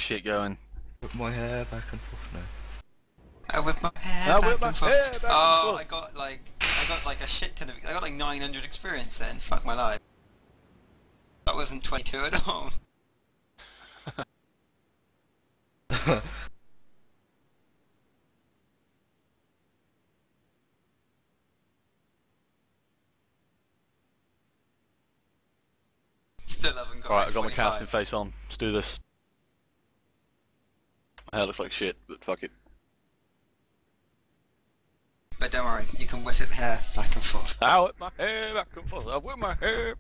shit going. Whip my hair back and forth now. I whip my hair back and forth. Oh, I got like a shit ton of. I got like 900 experience then. Fuck my life. That wasn't 22 at all. Still haven't got. Alright, I got my 25. casting face on. Let's do this. My hair looks like shit, but fuck it. But don't worry, you can whip it hair back and forth. I whip my hair back and forth. I whip my hair.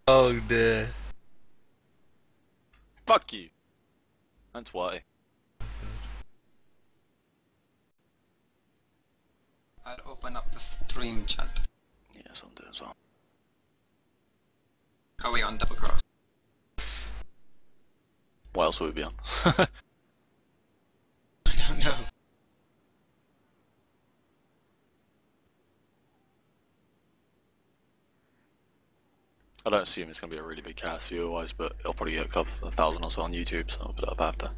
Oh dear. Fuck you. That's why. I'd open up the stream chat. Yes, I'm doing as well. Are we on double cross? What else would we be on? I don't know. I don't assume it's going to be a really big cast viewer-wise, but it'll probably get a couple 1,000 or so on YouTube, so I'll put it up after.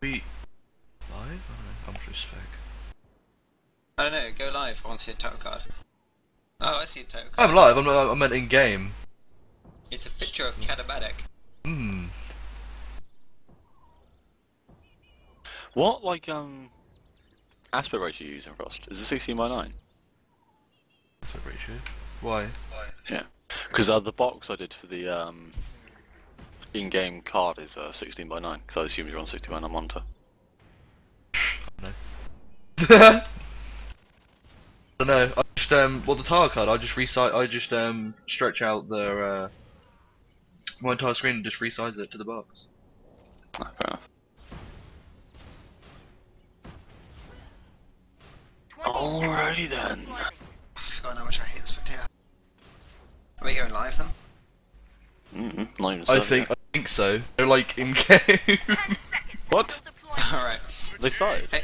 We live? I'm through spec. I don't know, go live, I want to see a total card. Oh, I see a total card. I'm live, I meant in game. It's a picture of Catabatic. What, like, aspect ratio you use in Frost? Is it 16:9? Aspect ratio? Why? Yeah. Because the box I did for the, in-game card is 16:9, because I assume you're on 16:9 monitor. No. I don't know. I just well, the tile card. I just stretch out the my entire screen and just resize it to the box. Ah, fair enough. Alrighty then. I forgot how much I hate this spectator. Are we going live then? Not even I certain yet. think so. They're like in game. What? Alright. They started? Hey.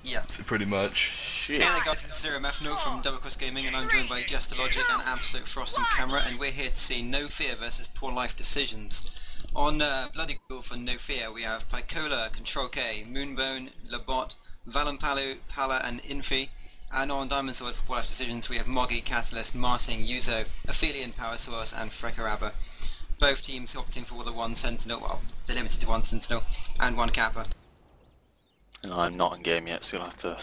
Yeah. Pretty much. Shit. Hey there guys, it's ZeroMethanol from DoubleCrossedGaming and I'm joined by JesterLogic and AbsolutePhrost on camera and we're here to see No Fear versus Poor Life Decisions. On Bloody Google for No Fear we have Picola, Control K, Moonbone, Labot, Valampalu, Pala and Infi. And on Diamond Sword for Poor Life Decisions we have Moggy, Catalyst, Marting, Yuzo, Aphelion, Power Source and Frekarabba. Both teams opting for the one Sentinel, well, they're limited to one Sentinel and one Kappa. And I'm not in game yet, so you'll have to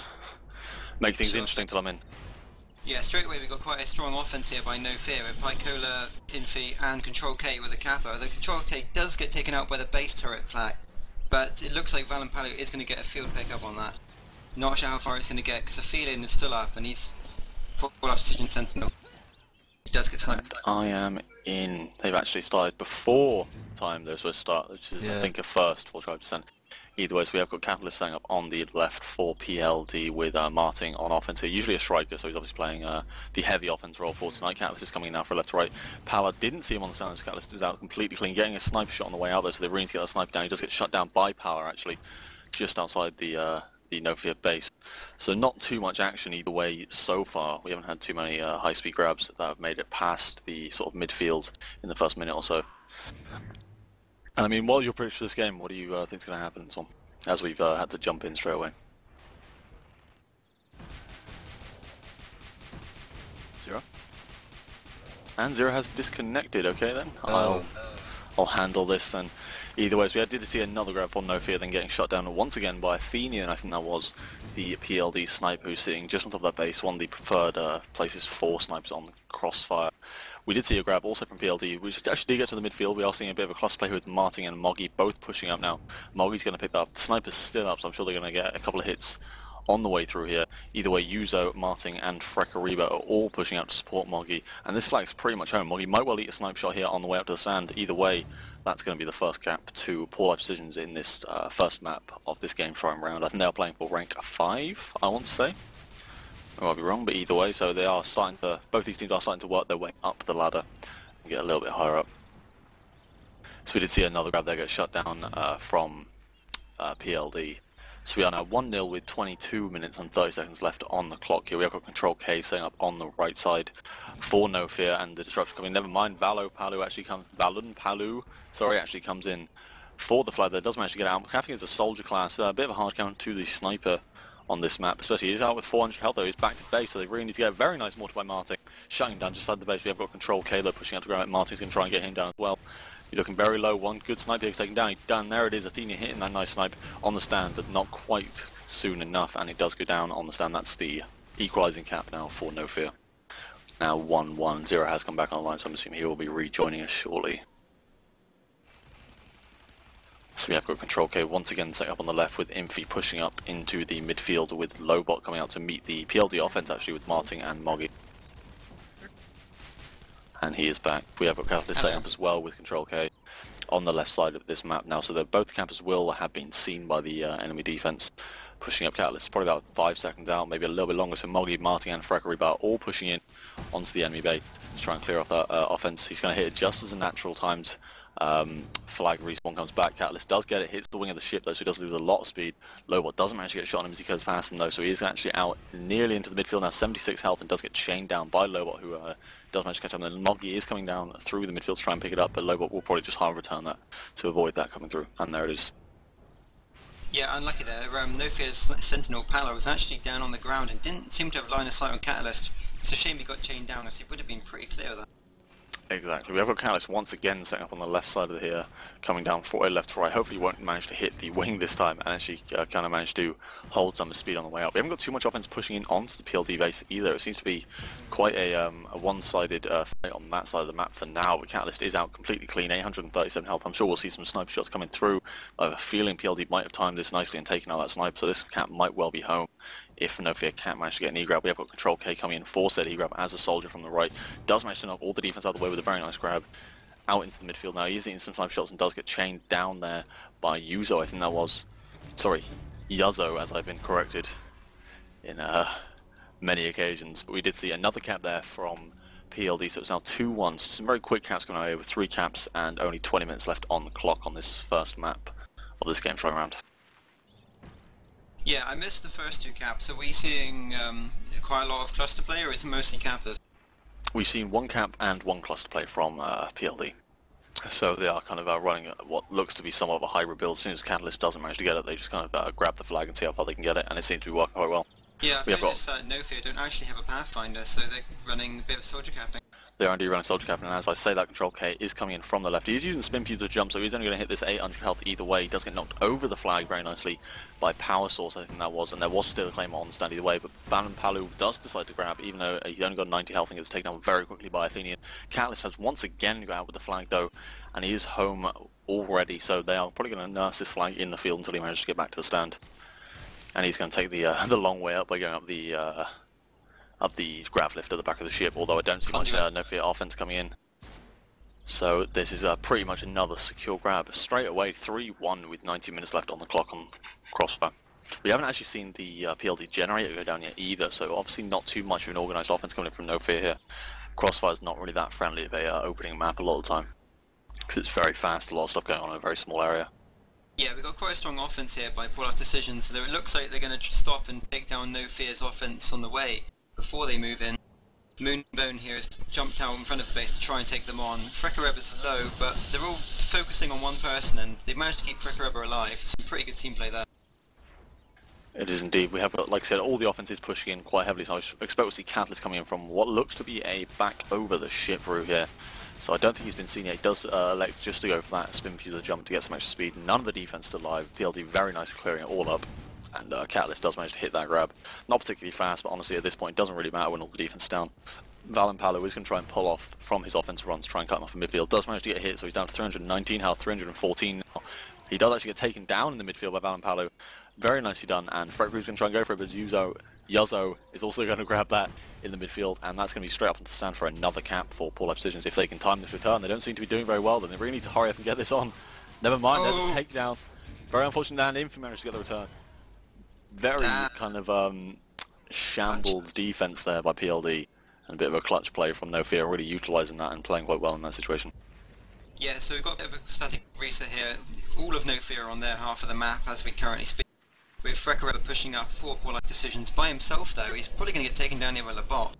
make things interesting till I'm in. Yeah, straight away we've got quite a strong offense here by No Fear with Picola, Infi and Control K with a Kappa. The Control K does get taken out by the base turret flag, but it looks like Valampalu is going to get a field pickup on that. Not sure how far it's going to get because Aphelion is still up and he's Poor Life Decision Sentinel. He does get sniped. I am in. They've actually started before the time they're supposed to start, which is I think a first, 45%. Either way, so we have got Catalyst setting up on the left for PLD with Marting on offense here. Usually a striker, so he's obviously playing the heavy offense role for tonight. Catalyst is coming in now for left to right. Power didn't see him on the sound, so Catalyst is out completely clean, getting a sniper shot on the way out there, so they're really to get that sniper down. He does get shut down by Power, actually, just outside the No Fear base. So not too much action either way so far. We haven't had too many high-speed grabs that have made it past the sort of midfield in the first minute or so. And I mean, what are your predictions for this game? What do you think is going to happen in this one? As we've had to jump in straight away. Zero? And Zero has disconnected, okay then. I'll handle this then. Either way, so we did see another grab for No Fear, then getting shot down once again by Athenian. I think that was the PLD sniper who's sitting just on top of that base, one of the preferred places for snipers on the crossfire. We did see a grab also from PLD, which actually did get to the midfield. We are seeing a bit of a cluster play with Marting and Moggy both pushing up now. Moggy's going to pick that up. The sniper's still up, so I'm sure they're going to get a couple of hits on the way through here. Either way, Yuzo, Marting and Frekarabba are all pushing out to support Moggy, and this flag's pretty much home. Moggy might well eat a sniper shot here on the way up to the sand. Either way, that's going to be the first cap to Poor Life Decisions in this first map of this game throwing round. I think they're playing for rank 5, I want to say. I might be wrong, but either way, so they are starting to, both these teams are starting to work their way up the ladder and get a little bit higher up. So we did see another grab there get shut down from PLD. So we are now 1-0 with 22 minutes and 30 seconds left on the clock here. We have got Control K setting up on the right side for No Fear, and the disruption coming. Never mind, Valon Palu actually comes in for the flag there. Does manage to get out. Capping is a soldier class, a bit of a hard count to the sniper on this map, especially he's out with 400 health though. He's back to base, so they really need to get a very nice mortar by Martin, shutting him down just outside the base. We have got Control K though pushing out to ground. Martin's going to try and get him down as well. You're looking very low. One good snipe here taken down. He's done. There it is. Athena hitting that nice snipe on the stand, but not quite soon enough, and it does go down on the stand. That's the equalising cap now for No Fear. Now 1-1. Zero has come back online, so I'm assuming he will be rejoining us shortly. So we have got Control K once again set up on the left with Imphy pushing up into the midfield with Lobot coming out to meet the PLD offense actually with Martin and Moggy. And he is back. We have got Catalyst setting up as well with Control K on the left side of this map now, so that both campers will have been seen by the enemy defense. Pushing up Catalyst, probably about 5 seconds out, maybe a little bit longer, so Moggy, Martin and Freckery are all pushing in onto the enemy base to try and clear off that offense. He's going to hit it just as a natural timed flag respawn comes back. Catalyst does get it, hits the wing of the ship though, so he does lose a lot of speed. Lobot doesn't manage to get a shot on him as he goes past him though, so he is actually out nearly into the midfield now, 76 health, and does get chained down by Lobot, who does manage to catch him. Then Moggy is coming down through the midfield to try and pick it up, but Lobot will probably just hard return that to avoid that coming through, and there it is. Yeah, unlucky there. No Fear's Sentinel Palo was actually down on the ground and didn't seem to have line of sight on Catalyst. It's a shame he got chained down, as he would have been pretty clear of that. Exactly. We have got Catalyst once again setting up on the left side of here, coming down left to right. Hopefully he won't manage to hit the wing this time and actually kind of manage to hold some speed on the way up. We haven't got too much offense pushing in onto the PLD base either. It seems to be quite a one-sided fight on that side of the map for now, but Catalyst is out completely clean, 837 health. I'm sure we'll see some sniper shots coming through. I have a feeling PLD might have timed this nicely and taken out that sniper, so this cap might well be home if No Fear can't manage to get an E-grab. We have got Control K coming in for said E-grab as a soldier from the right. Does manage to knock all the defense out of the way with a very nice grab out into the midfield now. He is eating some sniper shots and does get chained down there by Yuzo, I think that was. Sorry, Yuzo, as I've been corrected in many occasions. But we did see another cap there from PLD, so it's now 2-1. So some very quick caps going away with 3 caps and only 20 minutes left on the clock on this first map of this game try round. Yeah, I missed the first 2 caps. Are we seeing quite a lot of cluster play, or is it mostly cappers? We've seen 1 cap and 1 cluster play from PLD. So they are kind of running what looks to be somewhat of a hybrid build. As soon as Catalyst doesn't manage to get it, they just kind of grab the flag and see how far they can get it, and it seems to be working quite well. Yeah, I've noticed that No Fear don't actually have a Pathfinder, so they're running a bit of soldier capping. They are indeed running soldier capping, and as I say that, Control K is coming in from the left. He's using spin fuse to jump, so he's only going to hit this 800 health either way. He does get knocked over the flag very nicely by Power Source, I think that was, and there was still a claim on the stand either way, but Valon Palu does decide to grab, even though he's only got 90 health and gets taken down very quickly by Athenian. Catalyst has once again got out with the flag though, and he is home already, so they are probably going to nurse this flag in the field until he manages to get back to the stand. And he's going to take the long way up by going up the grav lift at the back of the ship, although I don't see much No Fear offense coming in. So this is pretty much another secure grab. Straight away, 3-1 with 90 minutes left on the clock on Crossfire. We haven't actually seen the PLD generator go down yet either, so obviously not too much of an organised offense coming in from No Fear here. Crossfire's not really that friendly of a opening map a lot of the time, because it's very fast, a lot of stuff going on in a very small area. Yeah, we've got quite a strong offense here by pull-off decisions, though it looks like they're going to stop and take down No Fear's offense on the way before they move in. Moonbone here has jumped out in front of the base to try and take them on. Freckereb is low, but they're all focusing on one person, and they've managed to keep Freckereb alive. Some pretty good team play there. It is indeed. We have got, like I said, all the offenses pushing in quite heavily, so I expect to see Catalyst coming in from what looks to be a back over the ship route here. So I don't think he's been seen yet. He does elect just to go for that spin fuse jump to get some extra speed. None of the defense still alive. PLD very nice clearing it all up. And Catalyst does manage to hit that grab. Not particularly fast, but honestly at this point it doesn't really matter when all the defense is down. Valon Palu is going to try and pull off from his offensive runs, try and cut him off in midfield. Does manage to get hit, so he's down to 319 health, 314 now. He does actually get taken down in the midfield by Valon Palu. Very nicely done, and Freckerew's going to try and go for it, but Yuzo is also going to grab that in the midfield, and that's going to be straight up into stand for another cap for pull-up decisions. If they can time this return, they don't seem to be doing very well, then they really need to hurry up and get this on. Never mind, there's a takedown. Very unfortunate, and Infy managed to get the return. Very kind of shambled defense there by PLD, and a bit of a clutch play from No Fear, really utilising that and playing quite well in that situation. Yeah, so we've got a bit of a static reset here. All of No Fear on their half of the map as we currently speak, with Frekarova pushing up 4 poor life decisions by himself though. He's probably going to get taken down here by Labot.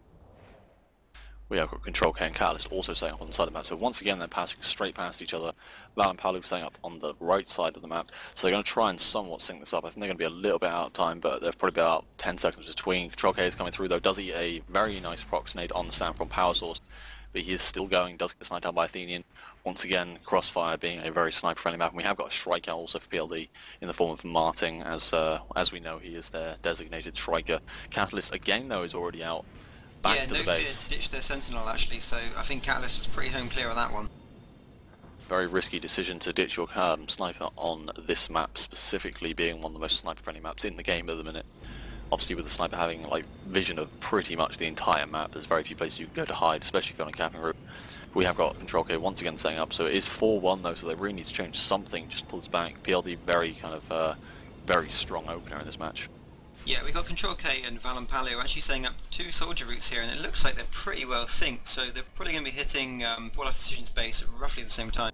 We have got Control K and Catalyst also setting up on the side of the map. So once again, they're passing straight past each other. Val and Palu setting up on the right side of the map. So they're going to try and somewhat sync this up. I think they're going to be a little bit out of time, but they're probably about 10 seconds between. Control K is coming through though. Does eat a very nice proxinate on the stand from Power Source, but he is still going. Does get sniped out by Athenian. Once again, Crossfire being a very sniper-friendly map. And we have got a strikeout also for PLD in the form of Marting, as we know he is their designated striker. Catalyst again though is already out. Back to the base. Ditched their Sentinel actually, so I think Catalyst was pretty home clear of that one. Very risky decision to ditch your sniper on this map, specifically being one of the most sniper-friendly maps in the game at the minute. Obviously with the sniper having like vision of pretty much the entire map, there's very few places you can go to hide, especially if you're on a camping route. We have got Control K once again setting up, so it is 4-1 though, so they really need to change something, just pulls back. PLD very kind of very strong opener in this match. Yeah, we got Control K and Val and Paleo actually setting up 2 soldier routes here, and it looks like they're pretty well synced, so they're probably going to be hitting Poor Life Decision space at roughly the same time.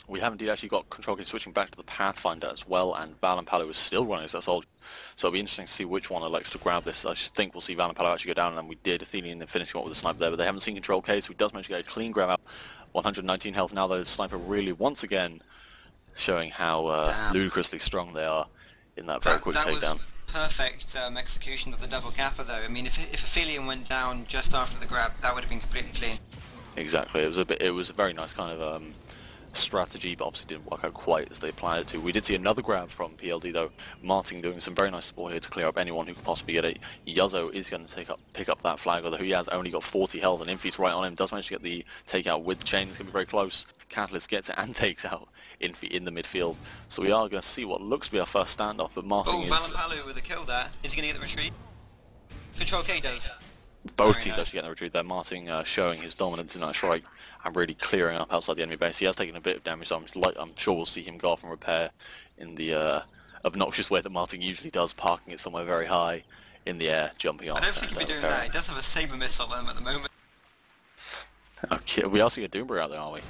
We have indeed actually got Control K switching back to the Pathfinder as well, and Val and Paleo is still running as that soldier, so it'll be interesting to see which one elects to grab this. I just think we'll see Val and Paleo actually go down, and then we did Athenian then finishing up with a sniper there, but they haven't seen Control K, so he does manage to get a clean grab out. 119 health now though, the sniper really once again showing how ludicrously strong they are in that very quick takedown. Perfect execution of the double capper though. I mean, if Aphelion went down just after the grab, that would have been completely clean. Exactly. It was a very nice kind of strategy, but obviously didn't work out quite as they planned it to. We did see another grab from PLD though. Martin doing some very nice support here to clear up anyone who could possibly get it. Yuzzo is going to pick up that flag, although he has only got 40 health, and Infy's right on him. Does manage to get the takeout with the chain. It's going to be very close. Catalyst gets it and takes out Infy in the midfield. So we are going to see what looks to be our first standoff, but Martin is... Valampalu with a kill there. Is he going to get the retreat? Control K does. Both teams actually getting the retreat there. Martin showing his dominance in that strike and really clearing up outside the enemy base. He has taken a bit of damage, so I'm sure we'll see him go off and repair in the obnoxious way that Martin usually does, parking it somewhere very high in the air, jumping off. I don't think he'll be doing that. He does have a saber missile on him at the moment. Okay, we are seeing a Doombringer out there, aren't we?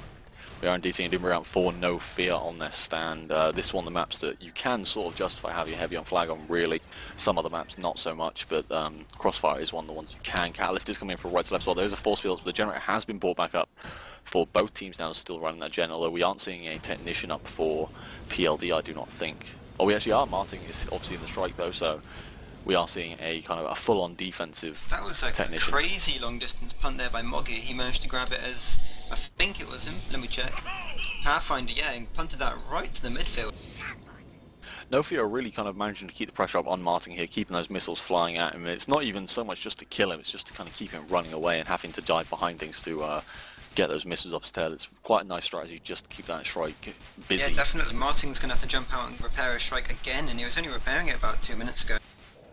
We are indeed seeing a Doombringer out for No Fear on their stand. This is one of the maps that you can sort of justify having heavy on flag on, really. Some other maps not so much, but Crossfire is one of the ones you can. Catalyst is coming in from right to left as well. There is a force field, but the generator has been brought back up for both teams now, still running that gen, although we aren't seeing a technician up for PLD, I do not think. Oh, we actually are. Martin is obviously in the strike though, so we are seeing a kind of a full-on defensive That was a technician. Crazy long-distance punt there by Moggy. He managed to grab it as, I think it was him, let me check. Pathfinder, yeah, and punted that right to the midfield. No Fear are really kind of managing to keep the pressure up on Martin here, keeping those missiles flying at him. It's not even so much just to kill him, it's just to kind of keep him running away and having to dive behind things to get those missiles off his tail. It's quite a nice strategy just to keep that strike busy. Yeah, definitely. Martin's going to have to jump out and repair his strike again, and he was only repairing it about 2 minutes ago.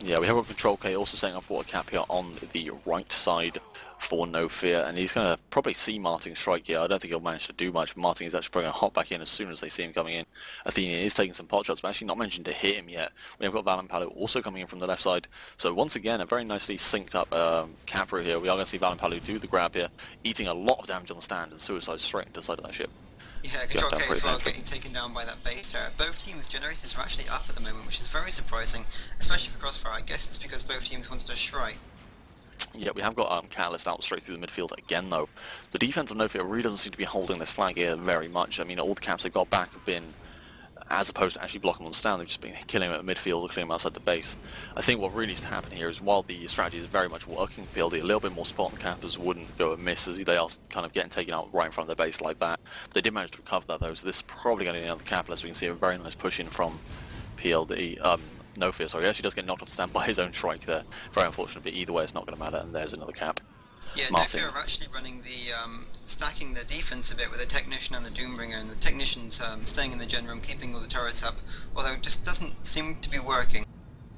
Yeah, we have got Control K also setting up water cap here on the right side for No Fear, and he's going to probably see Martin strike here. I don't think he'll manage to do much. Martin is actually probably going to hop back in as soon as they see him coming in. Athenian is taking some pot shots, but actually not managing to hit him yet. We have got Valampalu also coming in from the left side. So once again, a very nicely synced up Capra here. We are going to see Valampalu do the grab here, eating a lot of damage on the stand and suicide straight into the side of that ship. Yeah, Control K as well getting taken down by that base there. Both teams' generators are actually up at the moment, which is very surprising, especially for Crossfire. I guess it's because both teams wanted to strike. Yeah, we have got Catalyst out straight through the midfield again though. The defense of No Fear really doesn't seem to be holding this flag here very much. I mean, all the caps they've got back have been, as opposed to actually blocking on the stand, they've just been killing him at the midfield or killing him outside the base. I think what really needs to happen here is, while the strategy is very much working for PLD, a little bit more support on the cappers wouldn't go amiss, as they are kind of getting taken out right in front of their base like that. They did manage to recover that though, so this is probably going to be another capitalist. We can see a very nice push in from PLD. No Fear, sorry, he actually does get knocked off the stand by his own strike there. Very unfortunate, but either way it's not going to matter, and there's another cap. Yeah, No Fear are actually running the, stacking their defense a bit with the Technician and the Doombringer, and the Technician's staying in the gen room, keeping all the turrets up, although it just doesn't seem to be working.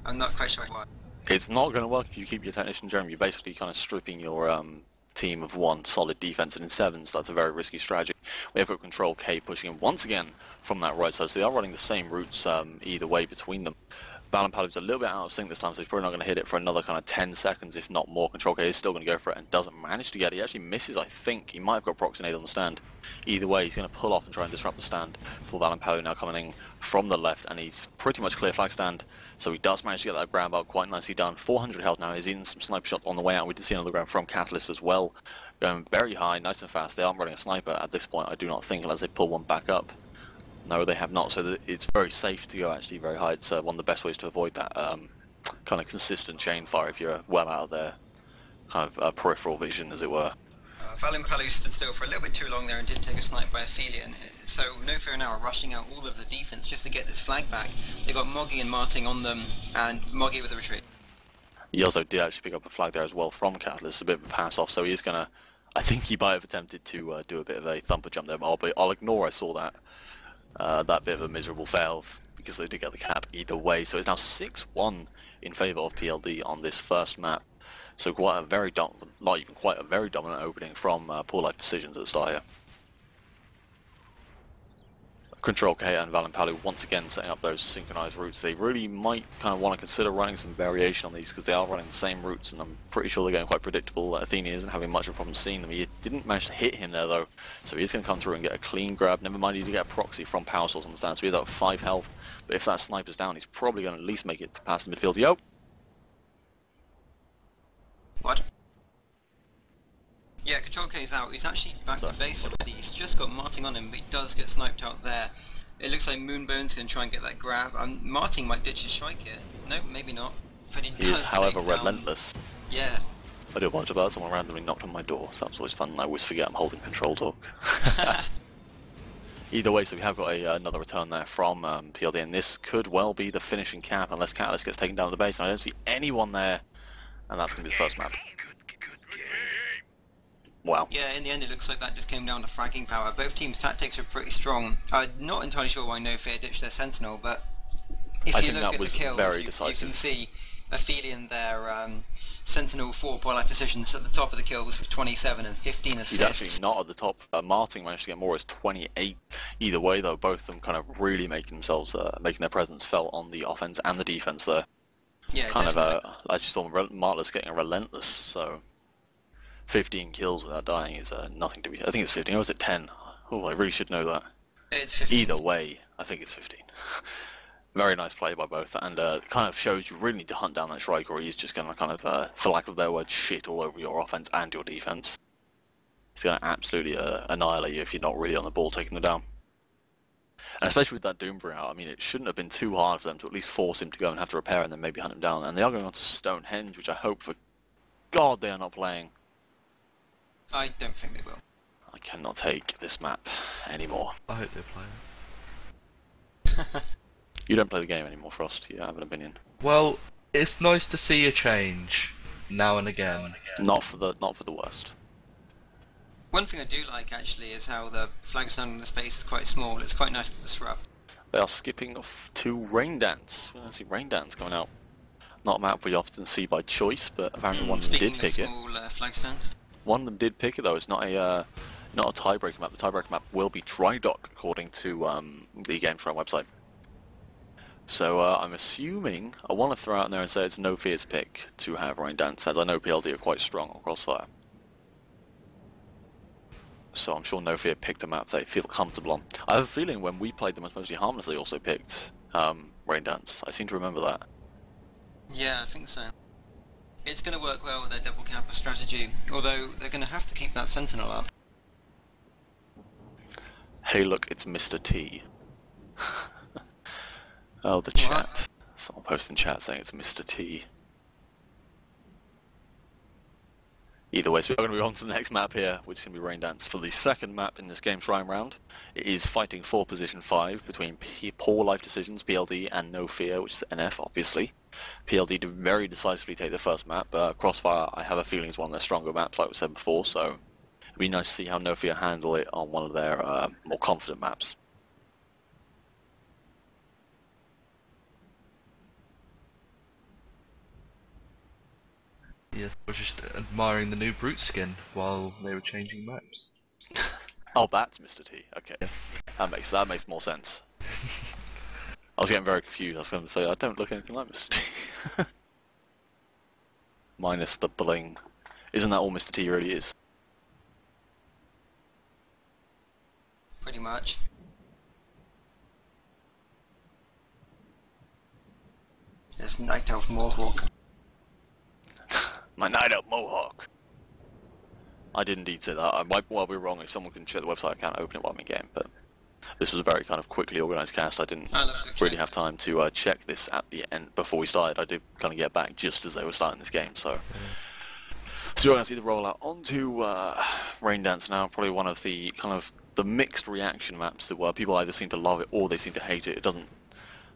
I'm not quite sure why. It's not going to work if you keep your Technician gen room. You're basically kind of stripping your team of one solid defense, and in sevens that's a very risky strategy. We have got Control K pushing in once again from that right side, so they are running the same routes either way between them. Valampalu's a little bit out of sync this time, so he's probably not going to hit it for another kind of 10 seconds, if not more. Control K is still going to go for it and doesn't manage to get it. He actually misses, I think. He might have got Proxenade on the stand. Either way, he's going to pull off and try and disrupt the stand for Valampalu now coming in from the left, and he's pretty much clear flag stand, so he does manage to get that grab up quite nicely done. 400 health now. He's in some sniper shots on the way out. We did see another grab from Catalyst as well, going very high, nice and fast. They aren't running a sniper at this point, I do not think, unless they pull one back up. No, they have not, so it's very safe to go actually very high. It's one of the best ways to avoid that kind of consistent chain fire if you're well out of their kind of peripheral vision, as it were. Valampalu stood still for a little bit too long there and did take a snipe by Aphelion. So No Fear now are rushing out all of the defense just to get this flag back. They got Moggy and Marting on them, and Moggy with the retreat. He also did actually pick up a flag there as well from Catalyst, a bit of a pass off, so he is going to, I think he might have attempted to do a bit of a thumper jump there, but I'll ignore I saw that. That bit of a miserable fail because they did get the cap either way. So it's now 6-1 in favour of PLD on this first map. So quite a very not even quite a very dominant opening from Poor Life Decisions at the start here. Control K and Valampalu once again setting up those synchronized routes. They really might kind of want to consider running some variation on these because they are running the same routes, and I'm pretty sure they're getting quite predictable. Athenian isn't having much of a problem seeing them. He didn't manage to hit him there though, so he's going to come through and get a clean grab. Never mind, he did get a proxy from Power Source on the stand, so he's at 5 health. But if that sniper's down, he's probably going to at least make it past the midfield. Yo! What? Yeah, Control K's out. He's actually back to base already. He's just got Marting on him, but he does get sniped out there. It looks like Moonbone's going to try and get that grab. Marting might ditch his strike here. No, maybe not. But he is, however, relentless. Yeah. I do apologize about someone randomly knocked on my door, so that's always fun. I always forget I'm holding control talk. Either way, so we have got another return there from PLD, and this could well be the finishing cap unless Catalyst gets taken down to the base. And I don't see anyone there, and that's going to be the first map. Wow. Yeah, in the end it looks like that just came down to fragging power. Both teams' tactics are pretty strong. Not entirely sure why No Fear ditched their Sentinel, but if you look at the kills, you can see Aphelion there, Sentinel 4 Poor Life Decisions at the top of the kills with 27 and 15 assists. He's actually not at the top. Marting managed to get more as 28. Either way though, both of them kind of really making their presence felt on the offense and the defense there. Yeah, kind definitely. I just saw Martless getting relentless, so 15 kills without dying is nothing to be. I think it's 15, or is it 10? Oh, I really should know that. It's 15. Either way, I think it's 15. Very nice play by both, and kind of shows you really need to hunt down that striker, or he's just going to kind of, for lack of a better word, shit all over your offense and your defense. He's going to absolutely annihilate you if you're not really on the ball taking them down. And especially with that Doom out, I mean, it shouldn't have been too hard for them to at least force him to go and have to repair and then maybe hunt him down. And they are going on to Stonehenge, which I hope for God they are not playing. I don't think they will. I cannot take this map anymore. I hope they play it. You don't play the game anymore, Frost. You have an opinion. Well, it's nice to see a change now and again. Not for the worst. One thing I do like actually is how the flag stand in the space is quite small. It's quite nice to disrupt. They are skipping off to Rain Dance. We don't see Rain Dance coming out. Not a map we often see by choice, but apparently one of them did pick it. Small flag stands. One of them did pick it though. It's not a tiebreaker map. The tiebreaker map will be Dry Dock according to the Game Shrine website. So I'm assuming, I want to throw out there and say it's No Fear's pick to have Rain Dance, as I know PLD are quite strong on Crossfire. So I'm sure No Fear picked a map they feel comfortable on. I have a feeling when we played them as mostly Harmless, they also picked Rain Dance. I seem to remember that. Yeah, I think so. It's going to work well with their double camper strategy, although they're going to have to keep that Sentinel up. Hey look, it's Mr. T. Oh, the chat. Someone posted in chat saying it's Mr. T. Either way, so we're going to move on to the next map here, which is going to be Rain Dance. For the second map in this game Shrine round, it is fighting for position 5 between Poor Life Decisions, PLD, and No Fear, which is NF, obviously. PLD did very decisively take the first map, but Crossfire, I have a feeling, is one of their stronger maps, like we said before, so it'd be nice to see how No Fear handle it on one of their more confident maps. Yes, I was just admiring the new Brute skin while they were changing maps. Oh, that's Mr. T. Okay, Yes. that makes more sense. I was getting very confused. I was going to say, I don't look anything like Mr. T. Minus the bling. Isn't that all Mr. T really is? Pretty much. There's Night Elf Mohawk. My Night Elf Mohawk. I did indeed say that. I might well be wrong. If someone can check the website, I can't open it while I'm in game. But this was a very kind of quickly organised cast. I didn't really have time to check this at the end before we started. I did kind of get back just as they were starting this game. So we're going to see the rollout onto Rain Dance now. Probably one of the kind of the mixed reaction maps where people either seem to love it or they seem to hate it. It doesn't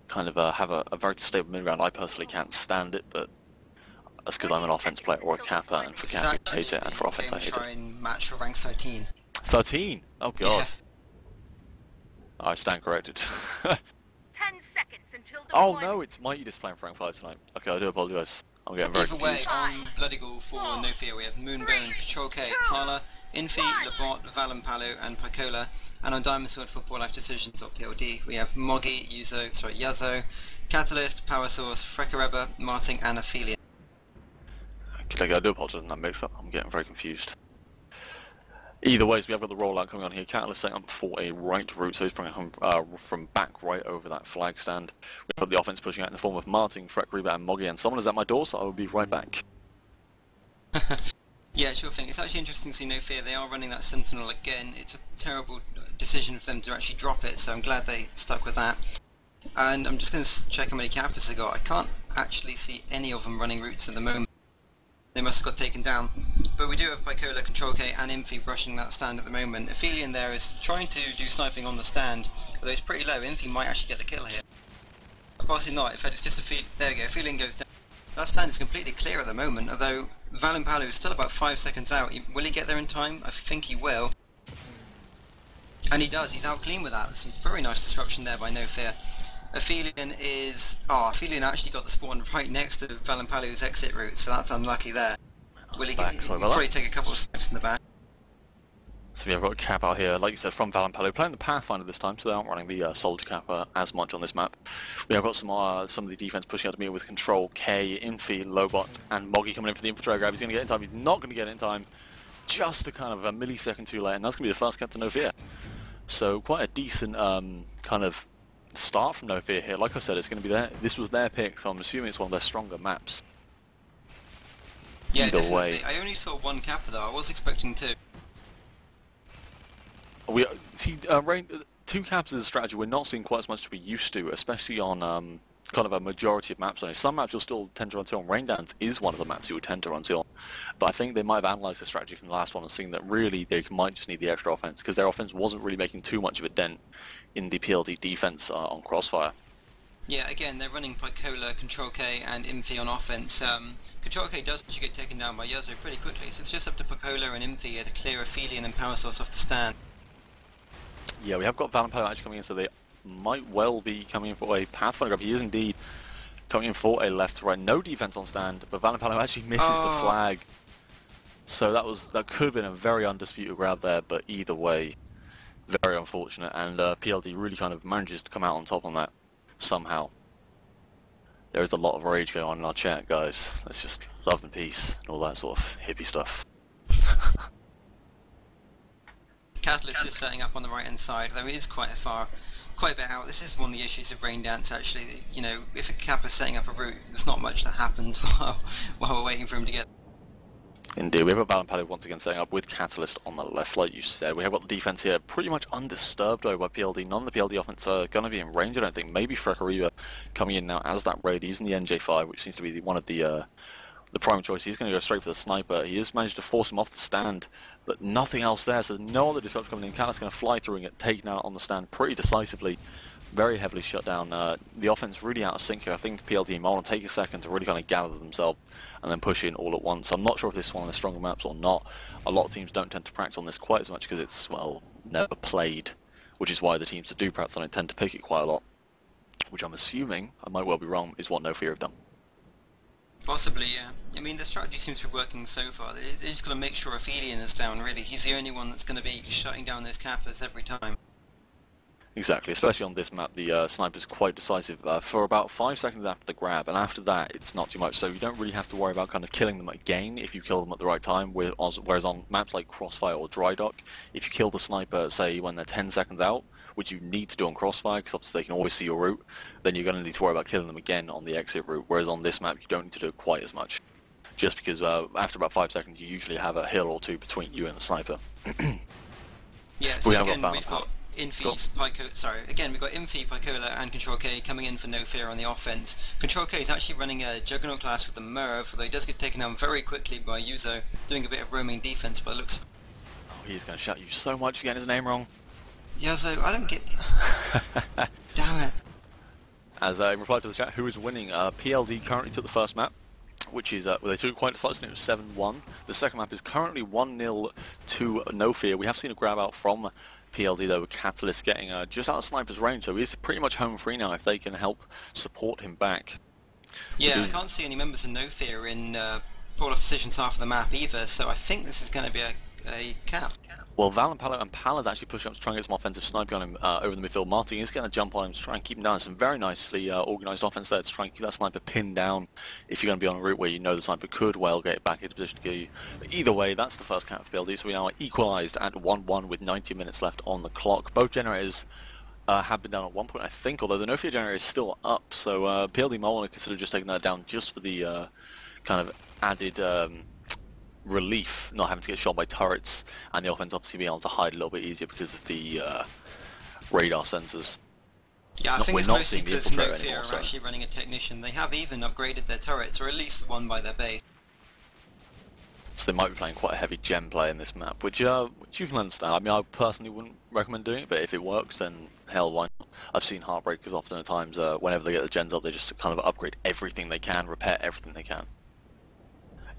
kind of have a very stable mid-round. I personally can't stand it, but that's because I'm an offense player or a capper, and for capping I hate it, and for offense I hate it. Match for rank 13. 13? Oh god. Yeah. I stand corrected. 10 seconds until the Oh no, it's Mighty displaying for rank 5 tonight. Okay, I do apologise. I'm getting very Either way, confused. on Bloody Ghoul for No Fear, we have Moonbone and Control K, Parla, Infi, Labot, Valampalo, and Picola. And on Diamond Sword for Poor Life Decisions, or PLD, we have Moggy, Yazo, Catalyst, Power Source, Frekareba, Marting, and Ophelia. Okay, I do apologise on that mix-up. I'm getting very confused. Either way, we have got the rollout coming on here. Catalyst setting up for a right route, so he's bringing home from back right over that flag stand. We've got the offense pushing out in the form of Martin, Frekareba, and Moggy, and someone is at my door, so I will be right back. Yeah, sure thing. It's actually interesting to see No Fear. They are running that Sentinel again. It's a terrible decision for them to actually drop it, so I'm glad they stuck with that. And I'm just going to check how many cappers they got. I can't actually see any of them running routes at the moment. They must have got taken down. But we do have Picola, Control K and Infi rushing that stand at the moment. Aphelion there is trying to do sniping on the stand, although it's pretty low. Infi might actually get the kill here. But possibly not. In fact, it's just there we go. Aphelion goes down. That stand is completely clear at the moment, although Valampalo is still about 5 seconds out. Will he get there in time? I think he will. And he does. He's out clean with that. Some very nice disruption there by No Fear. Aphelion is... Aphelion actually got the spawn right next to Valampalo's exit route, so that's unlucky there. Will he get... He'll probably take a couple of steps in the back. So yeah, we've got a cap out here, like you said, from Valampalo, playing the Pathfinder this time, so they aren't running the Soldier Kappa as much on this map. We have got some of the defense pushing out to meet with Control K, Infi, Lobot, and Moggy coming in for the infiltrator grab. He's going to get it in time. He's not going to get it in time. Just a kind of a millisecond too late, and that's going to be the first cap to No Fear. So quite a decent kind of start from No Fear here. Like I said, it's going to be this was their pick, so I'm assuming it's one of their stronger maps. Yeah, Either definitely. way. I only saw one Kappa though. I was expecting two. We see, two caps is a strategy we're not seeing quite as much as we used to, especially on kind of a majority of maps. Some maps you'll still tend to run to on. Rain Dance is one of the maps you would tend to run to on, but I think they might have analysed the strategy from the last one and seen that really they might just need the extra offense, because their offense wasn't really making too much of a dent in the PLD defense on Crossfire. Yeah, again, they're running Picola, Control K, and Infi on offense. Control K does actually get taken down by Yazo pretty quickly, so it's just up to Picola and Infi to clear Aphelion and Power Source off the stand. Yeah, we have got Valampalo actually coming in, so they might well be coming in for a Pathfinder grab. He is indeed coming in for a left to right. No defense on stand, but Valampalo actually misses the flag. So that could have been a very undisputed grab there, but either way, very unfortunate. And PLD really kind of manages to come out on top on that somehow. There is a lot of rage going on in our chat, guys. It's just love and peace and all that sort of hippie stuff. Catalyst is setting up on the right hand side, though it is quite a bit out. This is one of the issues of Rain Dance actually. You know, if a Kappa is setting up a route, there's not much that happens while we're waiting for him to get. Indeed, we have got Valampalo once again setting up with Catalyst on the left, like you said. We have got the defense here pretty much undisturbed though by PLD. None of the PLD offense are going to be in range, I don't think. Maybe Frekareba coming in now as that raid using the NJ5, which seems to be one of the prime choice. He's going to go straight for the sniper. He has managed to force him off the stand, but nothing else there, so no other disruption coming in. Catalyst's going to fly through and get taken out on the stand pretty decisively. Very heavily shut down. The offense really out of sync here. I think PLD might want to take a second to really kind of gather themselves and then push in all at once. I'm not sure if this is one of the stronger maps or not. A lot of teams don't tend to practice on this quite as much because it's, well, never played, which is why the teams that do practice on it tend to pick it quite a lot, which I'm assuming, I might well be wrong, is what No Fear have done. Possibly, yeah. I mean, the strategy seems to be working so far. They're just going to make sure Aphelion is down, really. He's the only one that's going to be shutting down those Kappas every time. Exactly, especially on this map, the sniper's quite decisive for about 5 seconds after the grab, and after that it's not too much, so you don't really have to worry about kind of killing them again if you kill them at the right time, whereas on maps like Crossfire or Dry Dock, if you kill the sniper, say, when they're 10 seconds out, which you need to do on Crossfire, because obviously they can always see your route, then you're going to need to worry about killing them again on the exit route, whereas on this map you don't need to do it quite as much. Just because after about 5 seconds you usually have a hill or two between you and the sniper. Yeah, so again we've got Infi, we've got Infi, Picola and Control K coming in for No Fear on the offense. Control K is actually running a Juggernaut class with the Merv, although he does get taken down very quickly by Yuzo, doing a bit of roaming defense by the looks. Oh, he's going to shout you so much for getting his name wrong. Yuzo, I don't get... Damn it. As in reply to the chat, who is winning? PLD currently took the first map, which is, well, they took quite decisively, it was 7-1. The second map is currently 1-0 to No Fear. We have seen a grab out from PLD though, with Catalyst getting just out of sniper's range, so he's pretty much home free now if they can help support him back. Yeah, I can't see any members of No Fear in Paul of Decisions half of the map either, so I think this is going to be a cap. Well, Val and Pala's actually pushing up to try and get some offensive sniping on him over the midfield. Martin is going to jump on him to try and keep him down. Some very nicely organised offense there to try and keep that sniper pinned down if you're going to be on a route where you know the sniper could well get back into position to kill you. But either way, that's the first cap for PLD, so we are equalised at 1-1 with 90 minutes left on the clock. Both generators have been down at one point, I think, although the No Fear generator is still up, so PLD might want to consider just taking that down just for the kind of added... relief not having to get shot by turrets, and the offense obviously being able to hide a little bit easier because of the radar sensors. Yeah, I think it's mostly because No Fear are so. actually running a technician. They have even upgraded their turrets, or at least one by their base. So they might be playing quite a heavy gem play in this map, which you can understand. I mean, I personally wouldn't recommend doing it, but if it works, then hell, why not? I've seen Heartbreakers often at times, whenever they get the gens up, they just kind of upgrade everything they can, repair everything they can.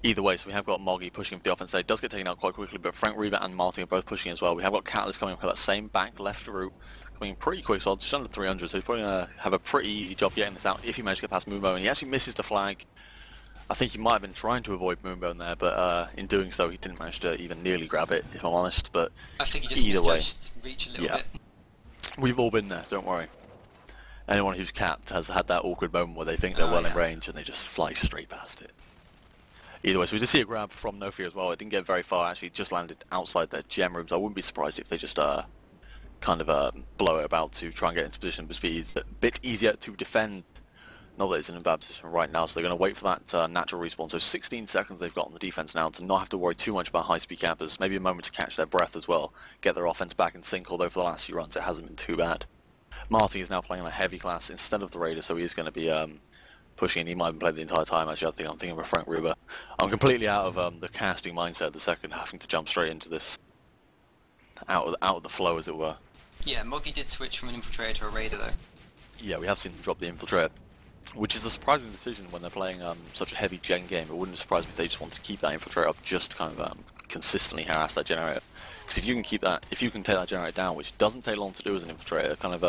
Either way, so we have got Moggy pushing for the offense there. It does get taken out quite quickly, but Frank Reba and Martin are both pushing as well. We have got Catalyst coming up with that same back left route, coming in pretty quick, so just under 300, so he's probably going to have a pretty easy job getting this out if he manages to get past Moonbow, and he actually misses the flag. I think he might have been trying to avoid Moonbow there, but in doing so he didn't manage to even nearly grab it, if I'm honest, but I think he just either way, reach a little bit. We've all been there, don't worry. Anyone who's capped has had that awkward moment where they think they're well in range and they just fly straight past it. Either way, so we did see a grab from No Fear as well. It didn't get very far, actually. It just landed outside their gem rooms. I wouldn't be surprised if they just kind of blow it about to try and get into position, but it's a bit easier to defend. Not that it's in a bad position right now, so they're going to wait for that natural respawn. So 16 seconds they've got on the defense now to not have to worry too much about high-speed campers. Maybe a moment to catch their breath as well, get their offense back in sync, although for the last few runs it hasn't been too bad. Marty is now playing on a heavy class instead of the Raider, so he is going to be pushing in. He might have played the entire time. Actually, I'm thinking of Frank Ruber. I'm completely out of the casting mindset the second, having to jump straight into this, out of the flow, as it were. Yeah, Moggy did switch from an Infiltrator to a Raider, though. Yeah, we have seen them drop the Infiltrator, which is a surprising decision when they're playing such a heavy gen game. It wouldn't surprise me if they just wanted to keep that Infiltrator up just to kind of consistently harass that generator. Because if you can keep that, if you can take that generator down, which doesn't take long to do as an Infiltrator, kind of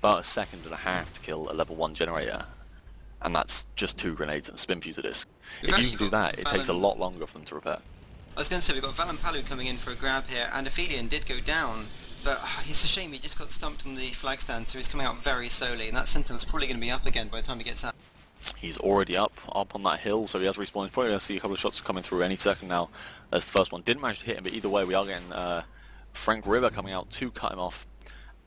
about a second and a half to kill a level 1 generator, and that's just 2 grenades and a spin fusor disc. If you can do that, it takes a lot longer for them to repair. I was going to say, we've got Valan Palu coming in for a grab here, and Aphelion did go down, but it's a shame he just got stumped on the flag stand, so he's coming out very slowly, and that Sentinel's probably going to be up again by the time he gets out. He's already up on that hill, so he has respawned. He's probably going to see a couple of shots coming through any second now. As the first one didn't manage to hit him, but either way we are getting Frank River coming out to cut him off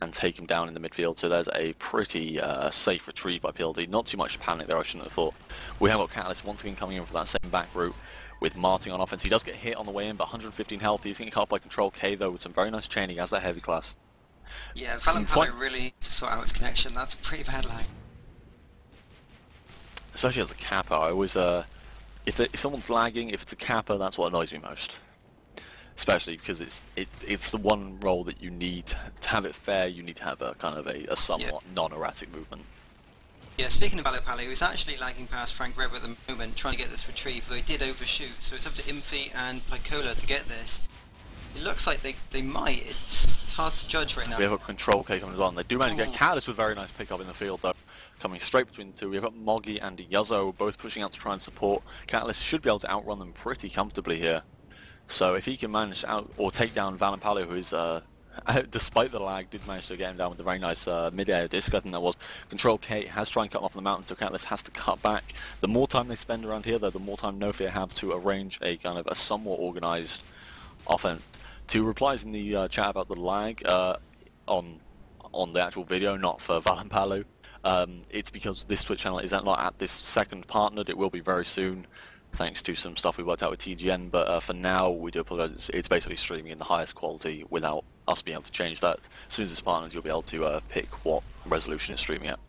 and take him down in the midfield, so there's a pretty safe retrieve by PLD. Not too much panic there, I shouldn't have thought. We have got Catalyst once again coming in for that same back route with Martin on offense. He does get hit on the way in, but 115 health. He's getting cut off by Control K though, with some very nice chaining as that heavy class. Yeah, Valan Palu really needs to sort out its connection. That's pretty bad lag. Especially as a capper, I always, if someone's lagging, if it's a capper, that's what annoys me most. Especially because it's the one role that you need to have it fair. You need to have a kind of a somewhat non-erratic movement. Yeah, speaking of Valan Palu, he's actually lagging past Frank River at the moment, trying to get this retrieve, though he did overshoot, so it's up to Imphi and Picola to get this. It looks like they might. It's hard to judge right now. We have a Control K coming on. They do manage to get Catalyst with a very nice pick up in the field though, coming straight between the two. We've got Moggy and Yuzzo both pushing out to try and support. Catalyst should be able to outrun them pretty comfortably here. So if he can manage out or take down Valan Palu, who is despite the lag, did manage to get him down with a very nice mid-air disc, I think that was. Control K has tried and cut him off on the mountain, so Catalyst has to cut back. The more time they spend around here, though, the more time No Fear have to arrange a kind of a somewhat organised offense. To replies in the chat about the lag on the actual video, not for Valampalu, it's because this Twitch channel is not at this second partnered. It will be very soon, thanks to some stuff we worked out with TGN, but for now we do apologise. It's basically streaming in the highest quality without us being able to change that. As soon as it's partnered, you'll be able to pick what resolution it's streaming at.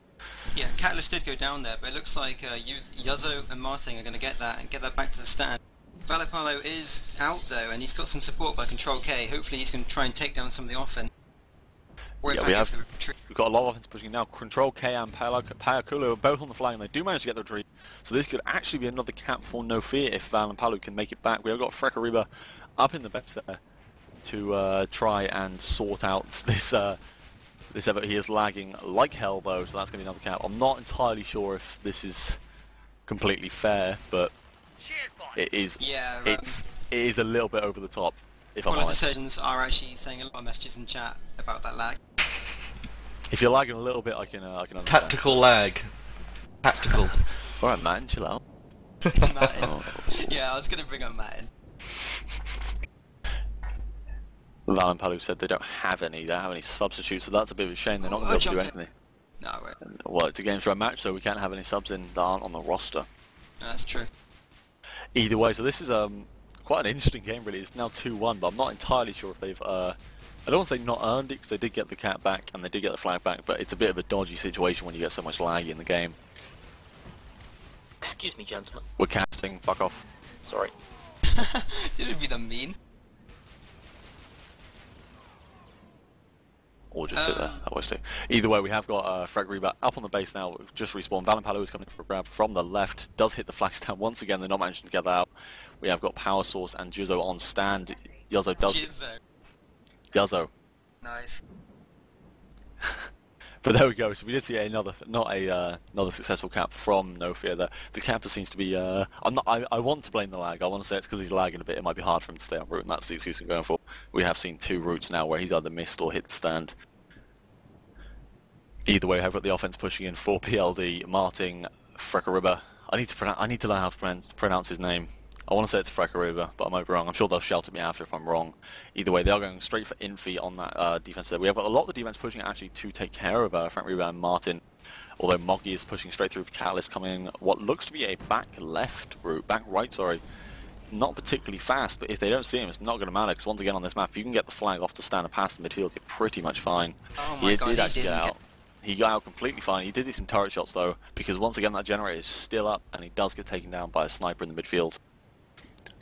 Yeah, Catalyst did go down there, but it looks like Yuzzo and Martin are going to get that and get that back to the stand. Valapalo is out though, and he's got some support by Control K. Hopefully he's going to try and take down some of the offense. Yeah, we've got a lot of offense pushing now. Control K and Payakulu are both on the flag, and they do manage to get the retreat. So this could actually be another cap for No Fear if Valampalu can make it back. We have got Frekariba up in the base there to try and sort out this effort. He is lagging like hell though, so that's going to be another cap. I'm not entirely sure if this is completely fair, but it is. Yeah, it is a little bit over the top. If I'm honest. All of the surgeons are actually saying a lot of messages in chat about that lag. If you're lagging a little bit, I can understand. Tactical lag. Tactical. Alright, Martin, chill out. Martin. Yeah, I was going to bring up Martin. Valampalu said they don't have any substitutes, so that's a bit of a shame. They're not going to be able to do anything. No, wait. Well, it's a game for a match, so we can't have any subs in that aren't on the roster. That's true. Either way, so this is quite an interesting game really. It's now 2-1, but I'm not entirely sure if they've I don't want to say not earned it, because they did get the cap back and they did get the flag back, but it's a bit of a dodgy situation when you get so much lag in the game. Excuse me, gentlemen. We're casting, fuck off. Sorry. You didn't be the mean. Or just sit there, that works too. Either way, we have got Frekariba up on the base now, just respawned. Valampalu is coming for a grab from the left, does hit the flag stand once again, they're not managing to get that out. We have got Power Source and Juzzo on stand. Yuzzo does... Yuzzo. Nice. But there we go, so we did see another successful cap from No Fear there. The camper seems to be, I want to blame the lag. I want to say it's because he's lagging a bit. It might be hard for him to stay on route, and that's the excuse I'm going for. We have seen 2 routes now where he's either missed or hit the stand. Either way, I've got the offense pushing in for PLD, Martin, Frekariba. I need to learn how to pronounce his name. I want to say it's Frekariba, but I might be wrong. I'm sure they'll shout at me after if I'm wrong. Either way, they are going straight for Infi on that defense there. We have got a lot of the defense pushing actually to take care of Frekariba and Martin, although Moggy is pushing straight through for Catalyst, coming what looks to be a back right, sorry. Not particularly fast, but if they don't see him, it's not going to matter, because once again on this map, if you can get the flag off to stand and past the midfield, you're pretty much fine. Oh my God, did actually get out. He got out completely fine. He did do some turret shots though, because once again that generator is still up, and he does get taken down by a sniper in the midfield.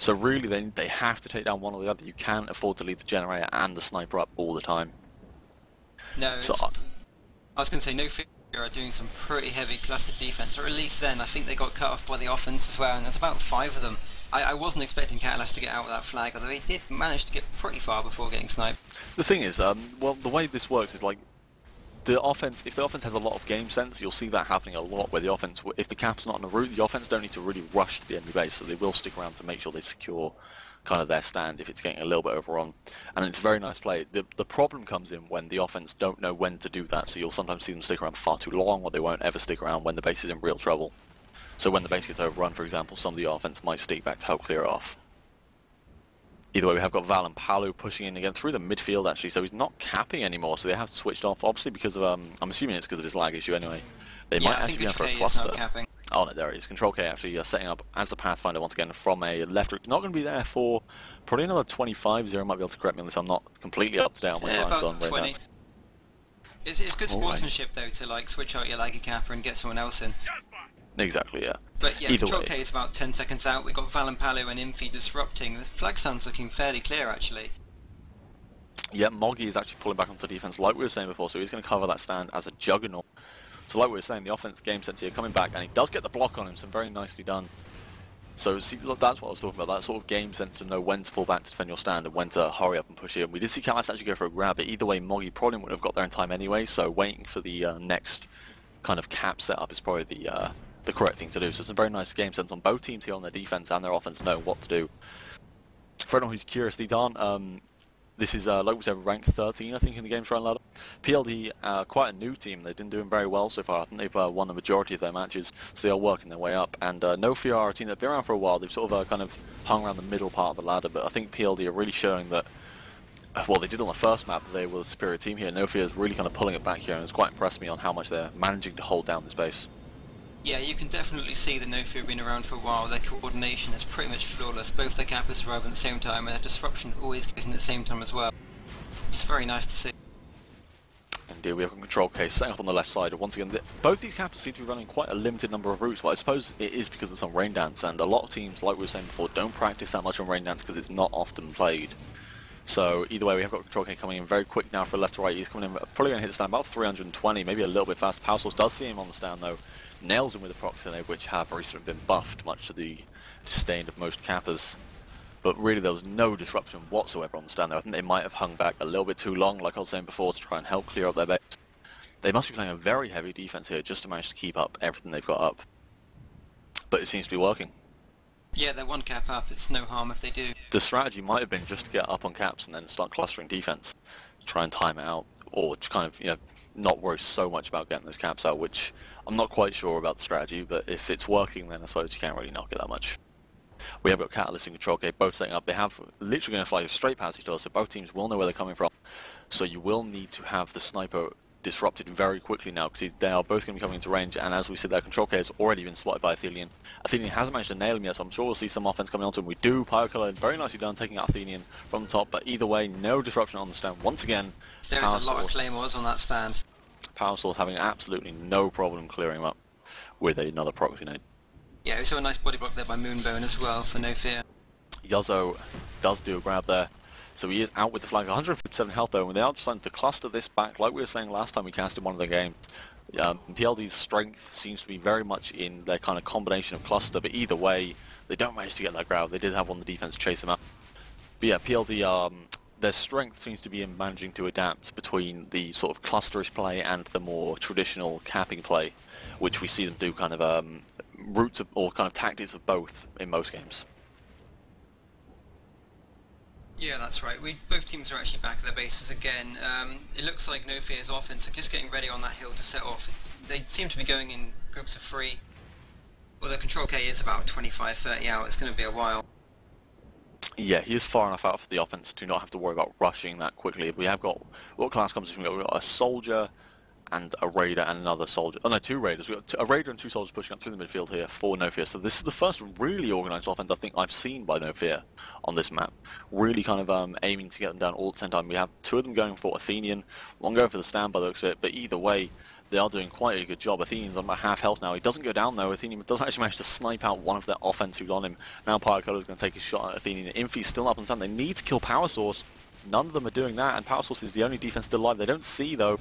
So really, they have to take down one or the other. You can't afford to leave the generator and the sniper up all the time. No, so, I was going to say, No Fear are doing some pretty heavy clustered defense, or at least then. I think they got cut off by the offense as well, and there's about 5 of them. I wasn't expecting Catalyst to get out with that flag, although he did manage to get pretty far before getting sniped. The thing is, well, the way this works is like, if the offense has a lot of game sense, you'll see that happening a lot, where the offense, if the cap's not on the route, the offense don't need to really rush to the enemy base, so they will stick around to make sure they secure kind of their stand if it's getting a little bit overrun. And it's a very nice play. The problem comes in when the offense don't know when to do that, so you'll sometimes see them stick around far too long, or they won't ever stick around when the base is in real trouble. So when the base gets overrun, for example, some of the offense might stick back to help clear it off. Either way, we have got Valampalu pushing in again through the midfield actually, so he's not capping anymore, so they have switched off, obviously because of, I'm assuming it's because of his lag issue anyway. They might actually be going for a cluster. Oh no, there he is. Control K actually setting up as the Pathfinder once again from a left route. Not going to be there for probably another 25. Zero might be able to correct me on this, I'm not completely up to date on my time zone right now. It's good sportsmanship though to like switch out your laggy capper and get someone else in. Exactly, yeah. But yeah, Control K is about 10 seconds out. We've got Valampalu and Infi disrupting. The flag stand's looking fairly clear actually. Yeah, Moggy is actually pulling back onto defense like we were saying before, so he's going to cover that stand as a juggernaut. So like we were saying, the offense game sense here coming back, and he does get the block on him, so very nicely done. So see, look, that's what I was talking about, that sort of game sense to know when to pull back to defend your stand and when to hurry up and push in. We did see Catalyst actually go for a grab, but either way Moggy probably wouldn't have got there in time anyway, so waiting for the next kind of cap setup is probably the correct thing to do. So it's a very nice game sense on both teams here on their defense and their offense, knowing what to do. For anyone who's curious, these aren't This is, like we said, ranked 13, I think, in the game's run ladder. PLD, quite a new team. They've been doing very well so far. I think they've won the majority of their matches, so they are working their way up. And No Fear are a team that have been around for a while. They've sort of kind of hung around the middle part of the ladder, but I think PLD are really showing that, well, they did on the first map, they were the superior team here. No Fear is really kind of pulling it back here, and it's quite impressed me on how much they're managing to hold down this base. Yeah, you can definitely see the No Fear have been around for a while. Their coordination is pretty much flawless. Both their cappers arrive at the same time, and their disruption always goes in at the same time as well. It's very nice to see. Indeed, we have a control case setting up on the left side. Once again, both these cappers seem to be running quite a limited number of routes, but I suppose it is because it's on Rain Dance, and a lot of teams, like we were saying before, don't practice that much on Rain Dance because it's not often played. So either way, we have got control case coming in very quick now for left to right. He's coming in, probably going to hit the stand about 320, maybe a little bit fast. Power Source does see him on the stand though, nails him with a proxy, which have recently been buffed, much to the disdain of most cappers. But really there was no disruption whatsoever on the stand there. I think they might have hung back a little bit too long, like I was saying before, to try and help clear up their base. They must be playing a very heavy defense here just to manage to keep up everything they've got up. But it seems to be working. Yeah, they're one cap up, it's no harm if they do. The strategy might have been just to get up on caps and then start clustering defense, try and time it out, or to kind of, not worry so much about getting those caps out, which I'm not quite sure about the strategy, but if it's working then I suppose you can't really knock it that much. We have got Catalyst and Control K both setting up. They have literally going to fly straight past each other, so both teams will know where they're coming from. So you will need to have the sniper disrupted very quickly now, because they are both going to be coming into range, and as we said, their Control K has already been spotted by Athenian. Athenian hasn't managed to nail him yet, so I'm sure we'll see some offense coming onto him. We do. Pyrocolor very nicely done, taking out Athenian from the top, but either way, no disruption on the stand. Once again, there is a lot of claymores on that stand. Power Source having absolutely no problem clearing him up with another proxy nade. Yeah, we saw a nice body block there by Moonbone as well, for No Fear. Yuzzo does do a grab there, so he is out with the flag. 157 health though, and they are starting to cluster this back, like we were saying last time we casted one of the games. PLD's strength seems to be very much in their kind of combination of cluster, but either way, they don't manage to get that grab. They did have one of the defense chase them up. But yeah, PLD, their strength seems to be in managing to adapt between the sort of clusterish play and the more traditional capping play, which we see them do kind of routes of, or kind of tactics of both in most games. Yeah, that's right. Both teams are actually back at their bases again. It looks like No Fear's offense are just getting ready on that hill to set off. They seem to be going in groups of 3. Well, the Control K is about 25-30 out. It's going to be a while. Yeah, he is far enough out for the offense to not have to worry about rushing that quickly. We have got, what class composition we've got a soldier and a raider and another soldier. Oh no, 2 raiders. We've got a raider and 2 soldiers pushing up through the midfield here for No Fear. So this is the first really organised offense I think I've seen by No Fear on this map. Really kind of aiming to get them down all at the same time. We have 2 of them going for Athenian, 1 going for the stand by the looks of it, but either way, they are doing quite a good job. Athenian's on about half health now. He doesn't go down though. Athenian doesn't actually manage to snipe out one of their offense who's on him. Now Pyrocolor is going to take a shot at Athenian. Infy's still up on the stand. They need to kill Power Source. None of them are doing that, and Power Source is the only defense still alive. They don't see though.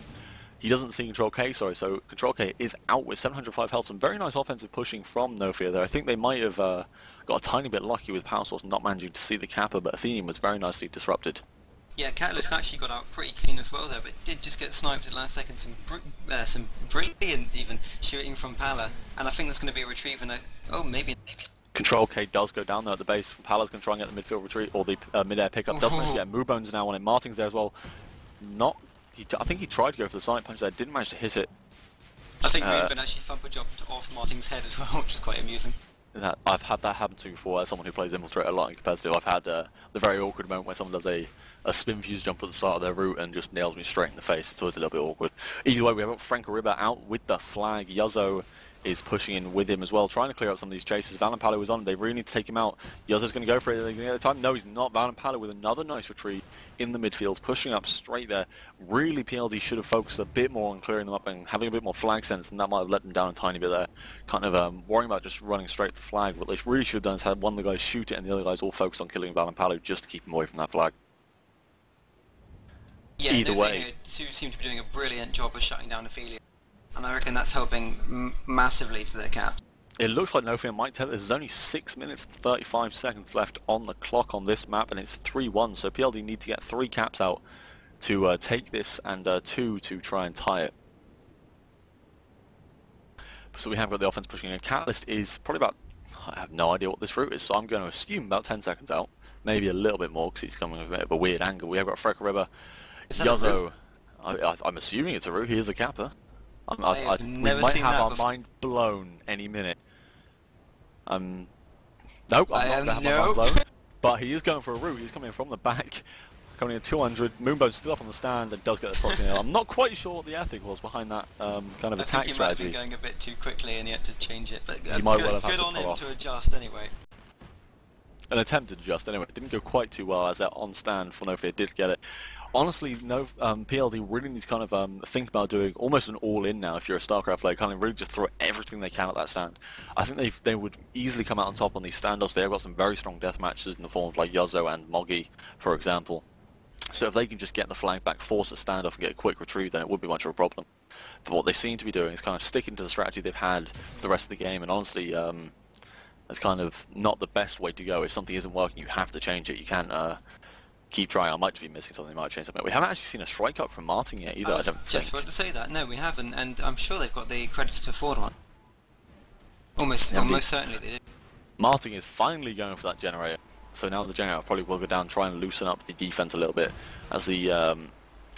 He doesn't see Control K, sorry, so Control K is out with 705 health. Some very nice offensive pushing from No Fear there. I think they might have got a tiny bit lucky with Power Source not managing to see the Kappa, but Athenian was very nicely disrupted. Yeah, Catalyst actually got out pretty clean as well there, but did just get sniped at the last second. Some brilliant even shooting from Pala, and I think that's going to be a retrieve and oh, maybe. Control K does go down there at the base. Pala's going to try and get the midfield retreat, or the mid-air pickup. Doesn't manage to get Moobone's now on it. Martin's there as well. I think he tried to go for the side punch there, didn't manage to hit it. I think Moonbone actually thumper jumped off Martin's head as well, which is quite amusing. I've had that happen to me before as someone who plays Infiltrator a lot in competitive. I've had the very awkward moment where someone does a spin fuse jump at the start of their route and just nails me straight in the face. It's always a little bit awkward. Either way, we have Frank Ariba out with the flag. Yuzzo is pushing in with him as well, trying to clear up some of these chases. Valenpalo is on. They really need to take him out. Yuzzo's going to go for it. Are they going to get the time? No, he's not. Valenpalo with another nice retreat in the midfield, pushing up straight there. Really, PLD should have focused a bit more on clearing them up and having a bit more flag sense, and that might have let them down a tiny bit there. Kind of worrying about just running straight for the flag. What they really should have done is had one of the guys shoot it and the other guys all focused on killing Valenpalo just to keep him away from that flag. Yeah, either way, two seem to be doing a brilliant job of shutting down Ophelia, and I reckon that's helping massively to their cap. It looks like No Fear might tell it. There's only 6 minutes and 35 seconds left on the clock on this map, and it's 3-1, so PLD need to get 3 caps out to take this, and 2 to try and tie it. So we have got the offense pushing in. Catalyst is probably about, I have no idea what this route is, so I'm going to assume about 10 seconds out. maybe a little bit more because he's coming with a bit of a weird angle. We have got Freckeriba, Is that a Yuzzo. I'm assuming it's a root. He is a capper. I've we never might seen have that our before. mind blown any minute. Nope, I'm not going to have my mind nope. blown. But he is going for a root. He's coming from the back, coming in 200. Moonbone's still up on the stand and does get the proc nail. I'm not quite sure what the ethic was behind that kind of I attack think he might have strategy. been going a bit too quickly and he had to change it. But He might well have had good to on pull him off. to adjust anyway. An attempt to adjust anyway. It didn't go quite too well as that on stand for No Fear did get it. Honestly, no PLD really needs to kind of think about doing almost an all-in now if you're a StarCraft player, kind of really just throw everything they can at that stand. I think they would easily come out on top on these standoffs. They've got some very strong death matches in the form of like Yuzzo and Moggy, for example. So if they can just get the flag back, force a standoff and get a quick retrieve, then it would be much of a problem. But what they seem to be doing is kind of sticking to the strategy they've had for the rest of the game, and honestly, it's kind of not the best way to go. If something isn't working, you have to change it. You can't keep trying. I might just be missing something. Might change something. We haven't actually seen a strike up from Martin yet either. I don't just think. about to say that. No, we haven't, and I'm sure they've got the credits to afford one. Almost certainly they did. Martin is finally going for that generator. So now the generator probably will go down, try and loosen up the defense a little bit, as the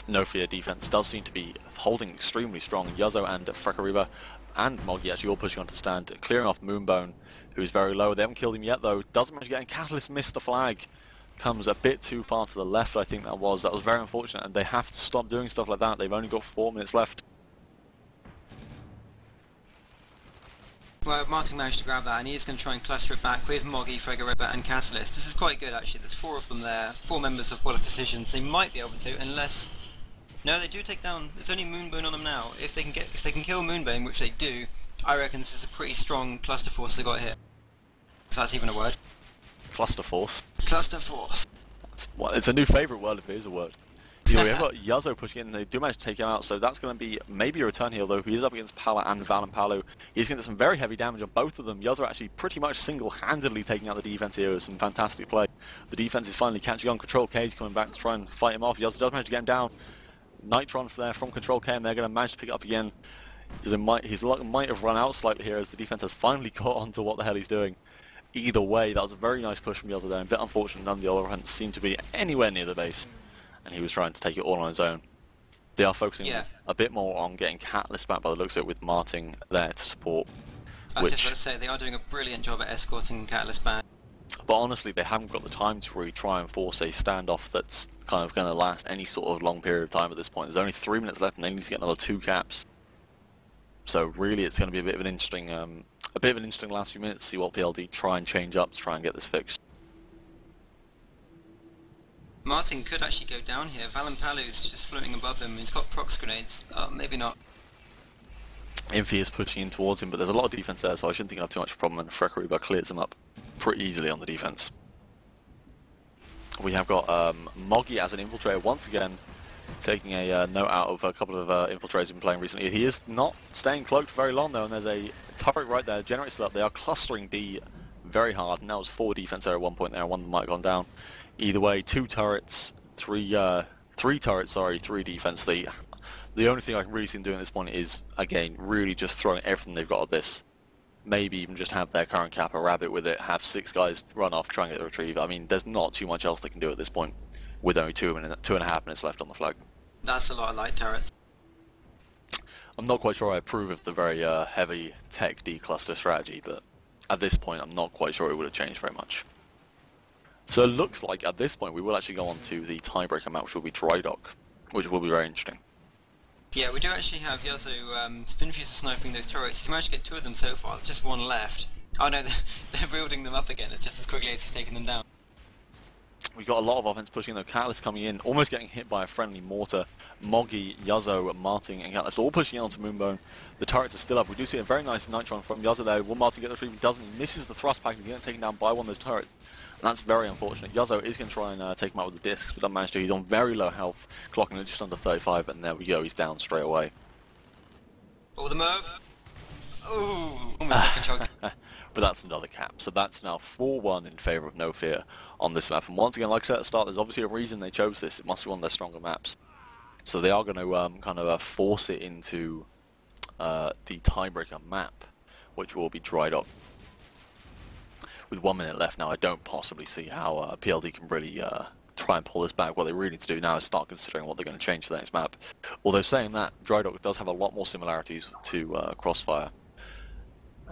No Fear defense does seem to be holding extremely strong. Yuzzo and Freckeriba and Moggy actually all pushing onto the stand, clearing off Moonbone, who's very low. They haven't killed him yet though. Doesn't manage to get in. Catalyst missed the flag. Comes a bit too far to the left, I think that was. That was very unfortunate, and they have to stop doing stuff like that. They've only got 4 minutes left. Well, Martin managed to grab that, and he is going to try and cluster it back with Moggy, Freckeriba and Catalyst. This is quite good actually. There's 4 of them there, 4 members of Wallace Decisions. They might be able to, unless... No, they do take down... There's only Moonbone on them now. If they can kill Moonbone, which they do, I reckon this is a pretty strong cluster force they got here. If that's even a word. Cluster force. Cluster force. It's a new favourite word if it is a word. You know, we have got Yuzzo pushing in, they do manage to take him out, so that's going to be maybe a return heal, though he is up against Pala and Valampalo. He's going to get some very heavy damage on both of them. Yuzzo actually pretty much single-handedly taking out the defense here with some fantastic play. The defense is finally catching on. Control K is coming back to try and fight him off. Yuzzo does manage to get him down. Nitron there from Control K, and they're going to manage to pick it up again. His luck might have run out slightly here as the defense has finally caught on to what the hell he's doing. Either way, that was a very nice push from Yuzzo there, and a bit unfortunate none of the other ones seemed to be anywhere near the base, and he was trying to take it all on his own. They are focusing a bit more on getting Catalyst back by the looks of it, with Martin there to support. I was just about to say, they are doing a brilliant job at escorting Catalyst back. But honestly, they haven't got the time to really try and force a standoff that's kind of going to last any sort of long period of time at this point. There's only 3 minutes left, and they need to get another 2 caps. So really, it's going to be a bit of an interesting last few minutes to see what PLD try and change up to try and get this fixed. Martin could actually go down here. Valampalu's just floating above him. He's got prox grenades. Maybe not. Infi is pushing in towards him, but there's a lot of defense there, so I shouldn't think I have too much of a problem, and Freckeriba clears him up pretty easily on the defense. We have got Moggy as an infiltrator once again, taking a note out of a couple of infiltrators we've been playing recently. He is not staying cloaked very long though, and there's a turret right there. Generator still up. They are clustering D very hard, and that was 4 defense there at one point there. One of them might have gone down. Either way, 2 turrets, 3 turrets, sorry, 3 defense. The only thing I can really see them doing at this point is, again, really just throwing everything they've got at this. Maybe even just have their current Kappa rabbit with it, have 6 guys run off, try and get the retrieve. I mean, there's not too much else they can do at this point, with only 2.5 minutes left on the flag. That's a lot of light turrets. I'm not quite sure I approve of the very heavy tech decluster strategy, but at this point I'm not quite sure it would have changed very much. So it looks like at this point we will actually go on to the tiebreaker map, which will be Dry Dock, which will be very interesting. Yeah, we do actually have Yuzzo Spinfuse sniping those turrets. He's managed to get 2 of them so far. There's just 1 left. Oh no, they're building them up again. It's just as quickly as he's taking them down. We've got a lot of offense pushing though. Catalyst coming in, almost getting hit by a friendly mortar. Moggy, Yuzzo, Martin and Catalyst all pushing in onto Moonbone. The turrets are still up. We do see a very nice Nitron from Yuzzo there. Will Martin get the retrieve? He doesn't. He misses the thrust pack. He's getting taken down by one of those turrets. And that's very unfortunate. Yuzzo is going to try and take him out with the discs, but doesn't manage to. He's on very low health, clocking at just under 35, and there we go. He's down straight away. All the move. Ooh, almost took a chunk. But that's another cap. So that's now 4-1 in favour of No Fear on this map. And once again, like I said at the start, there's obviously a reason they chose this. It must be one of their stronger maps. So they are going to kind of force it into the tiebreaker map, which will be Dry Dock. with 1 minute left now, I don't possibly see how PLD can really try and pull this back. What they really need to do now is start considering what they're going to change for the next map. Although saying that, Drydock does have a lot more similarities to Crossfire.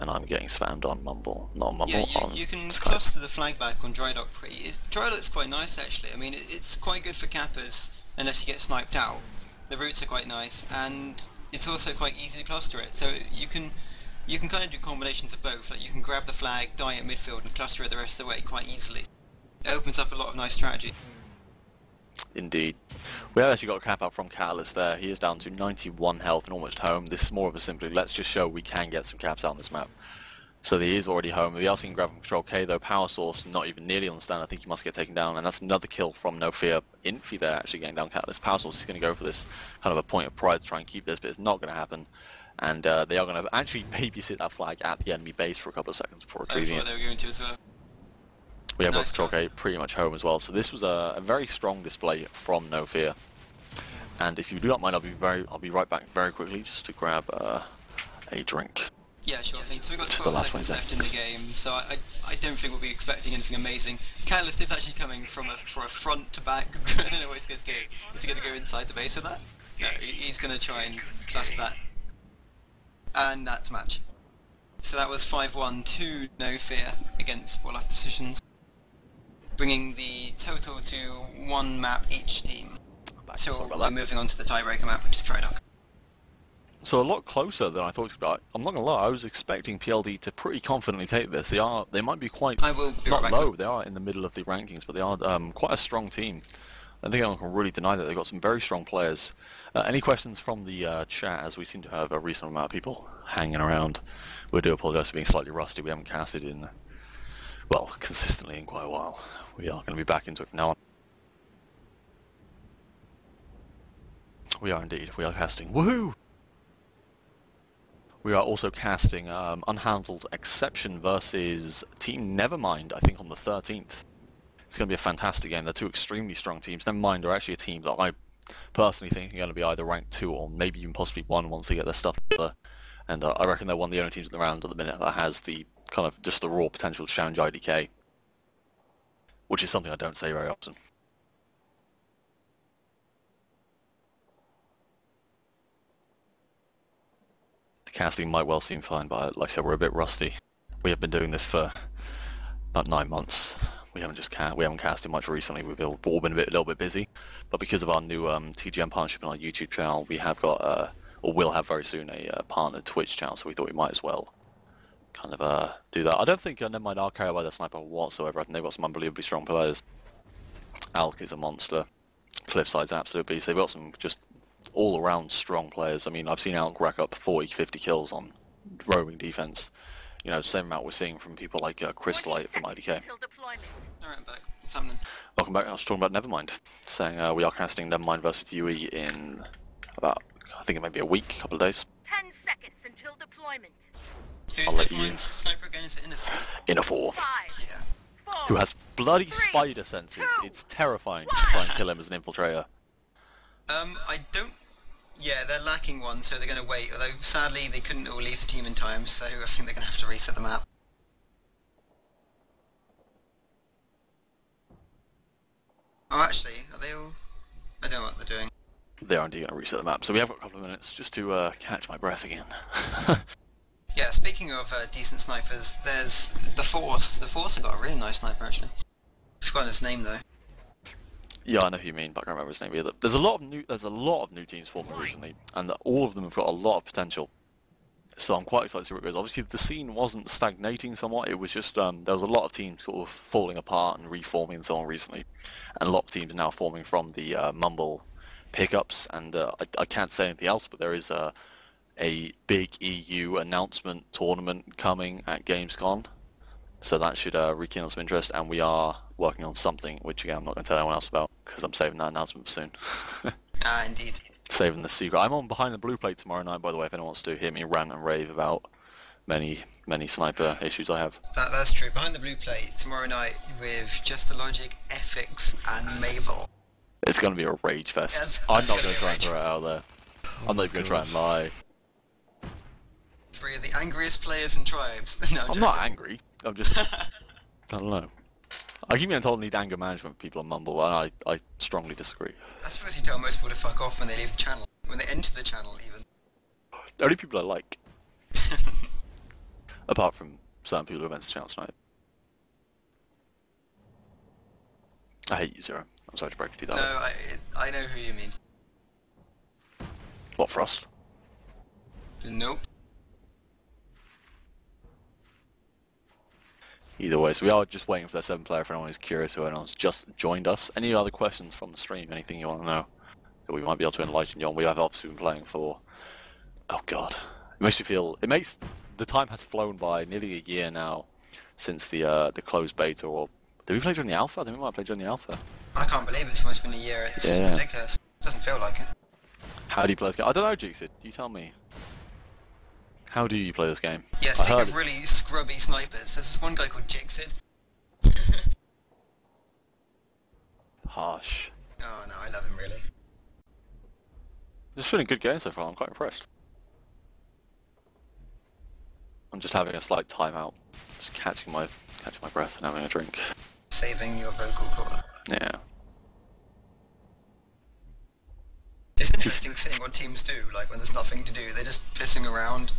And I'm getting spammed on Mumble, not Mumble, on you can Skype. cluster the flag back on Drydock pretty. Drydock's quite nice actually. I mean, it's quite good for cappers unless you get sniped out. The routes are quite nice, and it's also quite easy to cluster it. So you can kind of do combinations of both. Like you can grab the flag, die at midfield, and cluster it the rest of the way quite easily. It opens up a lot of nice strategy. Indeed. We have actually got a cap out from Catalyst there. He is down to 91 health and almost home. This is more of a simply, let's just show we can get some caps out on this map. So he is already home. We are seeing grab and control K though. Power source not even nearly on the stand. I think he must get taken down. And that's another kill from No Fear. Infy there actually getting down Catalyst. Power source is going to go for this kind of a point of pride to try and keep this, but it's not going to happen. And they are going to actually babysit that flag at the enemy base for a couple of seconds before retrieving it. They were going to as well. We have got Nice Control K pretty much home as well, so this was a very strong display from No Fear. And if you do not mind, I'll be right back very quickly just to grab a drink. Yeah, sure thing. So we've got Just 12 the last seconds 20 left in the game, so I don't think we'll be expecting anything amazing. Catalyst is actually coming for a front to back. I don't know where he's going to go. Is he going to go inside the base with that? No, he's going to try and cluster that. And that's match. So that was 5-1 to No Fear against Poor Life Decisions, bringing the total to 1 map each team. So we're moving on to the tiebreaker map, which is Drydock. So a lot closer than I thought it was going to be. I'm not going to lie, I was expecting PLD to pretty confidently take this. They might be quite, I will be not right low, back. they are in the middle of the rankings, but they are quite a strong team. I don't think anyone can really deny that. They've got some very strong players. Any questions from the chat, as we seem to have a reasonable amount of people hanging around? We do apologise for being slightly rusty. We haven't casted in, well, consistently in quite a while. We are going to be back into it from now on. We are indeed. We are casting. Woohoo! We are also casting Unhandled Exception versus Team Nevermind, I think on the 13th. It's going to be a fantastic game. They're two extremely strong teams. Nevermind are actually a team that I personally think are going to be either ranked 2 or maybe even possibly 1 once they get their stuff together. And I reckon they're one of the only teams in the round at the minute that has the kind of just the raw potential to challenge IDK. Which is something I don't say very often. The casting might well seem fine, but like I said, we're a bit rusty. We have been doing this for about 9 months. We haven't casted much recently. We've all been a little bit busy, but because of our new TGM partnership on our YouTube channel, we have got or will have very soon a partnered Twitch channel. So we thought we might as well kind of do that. I don't think Nevermind are carried by their sniper whatsoever. I think they've got some unbelievably strong players. Alk is a monster. Cliffside's an absolute beast. They've got some just all-around strong players. I mean, I've seen Alk rack up 40, 50 kills on roaming defense. You know, same amount we're seeing from people like Crystalite from IDK. Alright, I'm back. What's happening? Welcome back. I was talking about Nevermind, saying we are casting Nevermind versus UE in about, I think it may be a week, a couple of days. 10 seconds until deployment. Who's I'll let you- Nevermind's sniper again? Is it in a In a 4. 5, Yeah. 4, Who has bloody 3, spider senses. 2, It's terrifying to try and kill him as an infiltrator. I don't... Yeah, they're lacking one, so they're going to wait. Although, sadly, they couldn't all leave the team in time, so I think they're going to have to reset the map. Oh, actually, are they all... I don't know what they're doing. They are indeed going to reset the map. So we have got a couple of minutes just to catch my breath again. Yeah, speaking of decent snipers, there's the Force. The Force have got a really nice sniper, actually. I've forgotten his name, though. Yeah, I know who you mean, but I can't remember his name either. There's a lot of new teams forming recently, and all of them have got a lot of potential. So I'm quite excited to see where it goes. Obviously, the scene wasn't stagnating somewhat. It was just there was a lot of teams sort of falling apart and reforming and so on recently, and a lot of teams now forming from the Mumble pickups. And I can't say anything else, but there is a big EU announcement tournament coming at Gamescom. So that should rekindle some interest, and we are working on something, which again I'm not going to tell anyone else about, because I'm saving that announcement for soon. Ah, indeed. Saving the secret. I'm on Behind the Blue Plate tomorrow night, by the way, if anyone wants to hear me rant and rave about many sniper issues I have. That's true. Behind the blue plate, tomorrow night, with JesterLogic, Ethics, and Mabel. It's going to be a rage fest. That's I'm not gonna going be to try a and rage throw it out there. I'm not even going to try and lie. 3 of the angriest players in tribes. No, I'm not angry. I'm just... I don't know. I keep being told I need anger management for people on Mumble, and I strongly disagree. I suppose you tell most people to fuck off when they leave the channel. When they enter the channel, even. The only people I like, apart from certain people who went to channel tonight. I hate you, Zero. I'm sorry to break it to you that way. No, I know who you mean. What, Frost? Nope. Either way, so we are just waiting for that 7-player for anyone who's curious or anyone's just joined us. Any other questions from the stream? Anything you want to know that we might be able to enlighten you on? We have obviously been playing for... Oh god. It makes me feel... The time has flown by nearly a year now since the closed beta, or... Did we play during the alpha? I think we might have played during the alpha. I can't believe it's almost been a year. It's ridiculous. It doesn't feel like it. How do you play this game? I don't know, Jixid. You tell me. How do you play this game? Yeah, speaking of really scrubby snipers, there's this one guy called Jixid. Harsh. Oh no, I love him really. It's been a good game so far, I'm quite impressed. I'm just having a slight timeout. Just catching my breath and having a drink. Saving your vocal cord. Yeah. It's interesting seeing what teams do, like when there's nothing to do, they're just pissing around.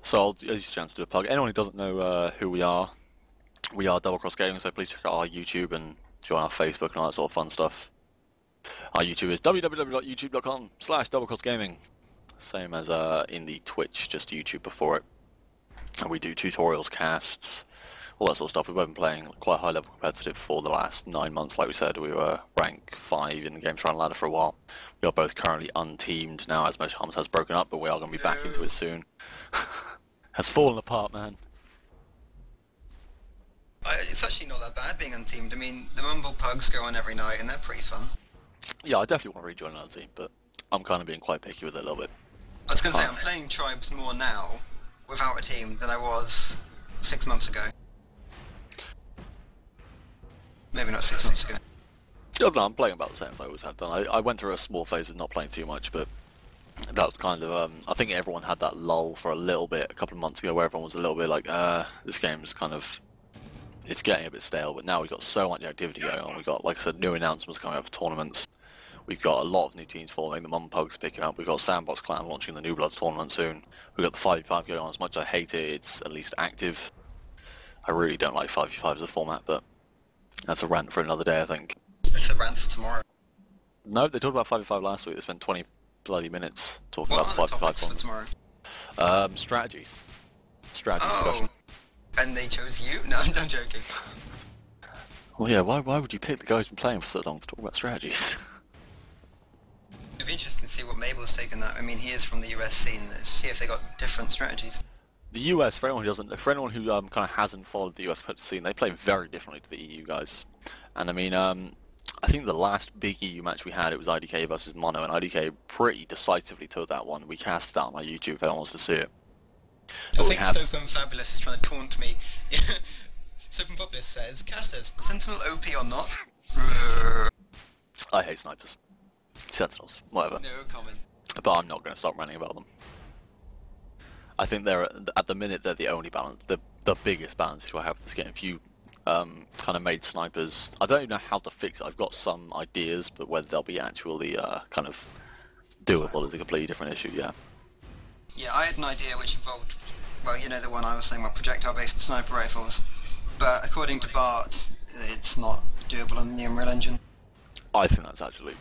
So I'll use a chance to do a plug. Anyone who doesn't know who we are DoubleCrossedGaming, so please check out our YouTube and join our Facebook and all that sort of fun stuff. Our YouTube is www.youtube.com/DoubleCrossedGaming. Same as in the Twitch, just YouTube before it. And we do tutorials, casts, all that sort of stuff. We've been playing quite high level competitive for the last 9 months. Like we said, we were rank 5 in the Games Run ladder for a while. We are both currently unteamed now, as Mesh Harms has broken up, but we are going to be back into it soon. Has fallen apart, man. It's actually not that bad being unteamed. I mean, the Mumble Pugs go on every night and they're pretty fun. Yeah, I definitely want to rejoin another team, but I'm kind of being quite picky with it a little bit. I was going to say, I'm playing Tribes more now, without a team, than I was 6 months ago. Maybe not 6 months ago. Yeah, no, I'm playing about the same as I always have done. I went through a small phase of not playing too much, but that was kind of, I think everyone had that lull for a little bit a couple of months ago where everyone was a little bit like, this game's kind of, it's getting a bit stale, but now we've got so much activity going on. We've got, like I said, new announcements coming out for tournaments. We've got a lot of new teams forming, the Mum Pugs picking up. We've got Sandbox Clan launching the New Bloods tournament soon. We've got the 5v5 going on. As much as I hate it, it's at least active. I really don't like 5v5 as a format, but that's a rant for another day, I think. It's a rant for tomorrow. No, they talked about 5v5 last week. They spent 20 bloody minutes talking What about are the the 5v5 topics for tournament. tomorrow? Strategies. Strategy discussion. And they chose you? No, I'm joking. Well, yeah, why would you pick the guy who's been playing for so long to talk about strategies? It'd be interesting to see what Mabel's taken that. I mean, he is from the US scene. Let's see if they got different strategies. The US, for anyone who doesn't, for anyone who kind of hasn't followed the US scene, they play very differently to the EU guys. And I mean, I think the last big EU match we had, it was IDK versus Mono, and IDK pretty decisively took that one. We cast it out on my YouTube if anyone wants to see it. I think Stoke and Fabulous is trying to taunt me. Stoke and Fabulous says, Casters, Sentinel OP or not? I hate snipers. Sentinels, whatever. No comment. But I'm not going to stop ranting about them. I think they're, at the minute, they're the only balance, the biggest balance issue I have with this game. If you kind of made snipers, I don't even know how to fix it. I've got some ideas, but whether they'll be actually kind of doable is a completely different issue, yeah. Yeah, I had an idea which involved, well, you know the one I was saying about projectile-based sniper rifles. But according to Bart, it's not doable on the Unreal Engine. I think that's actually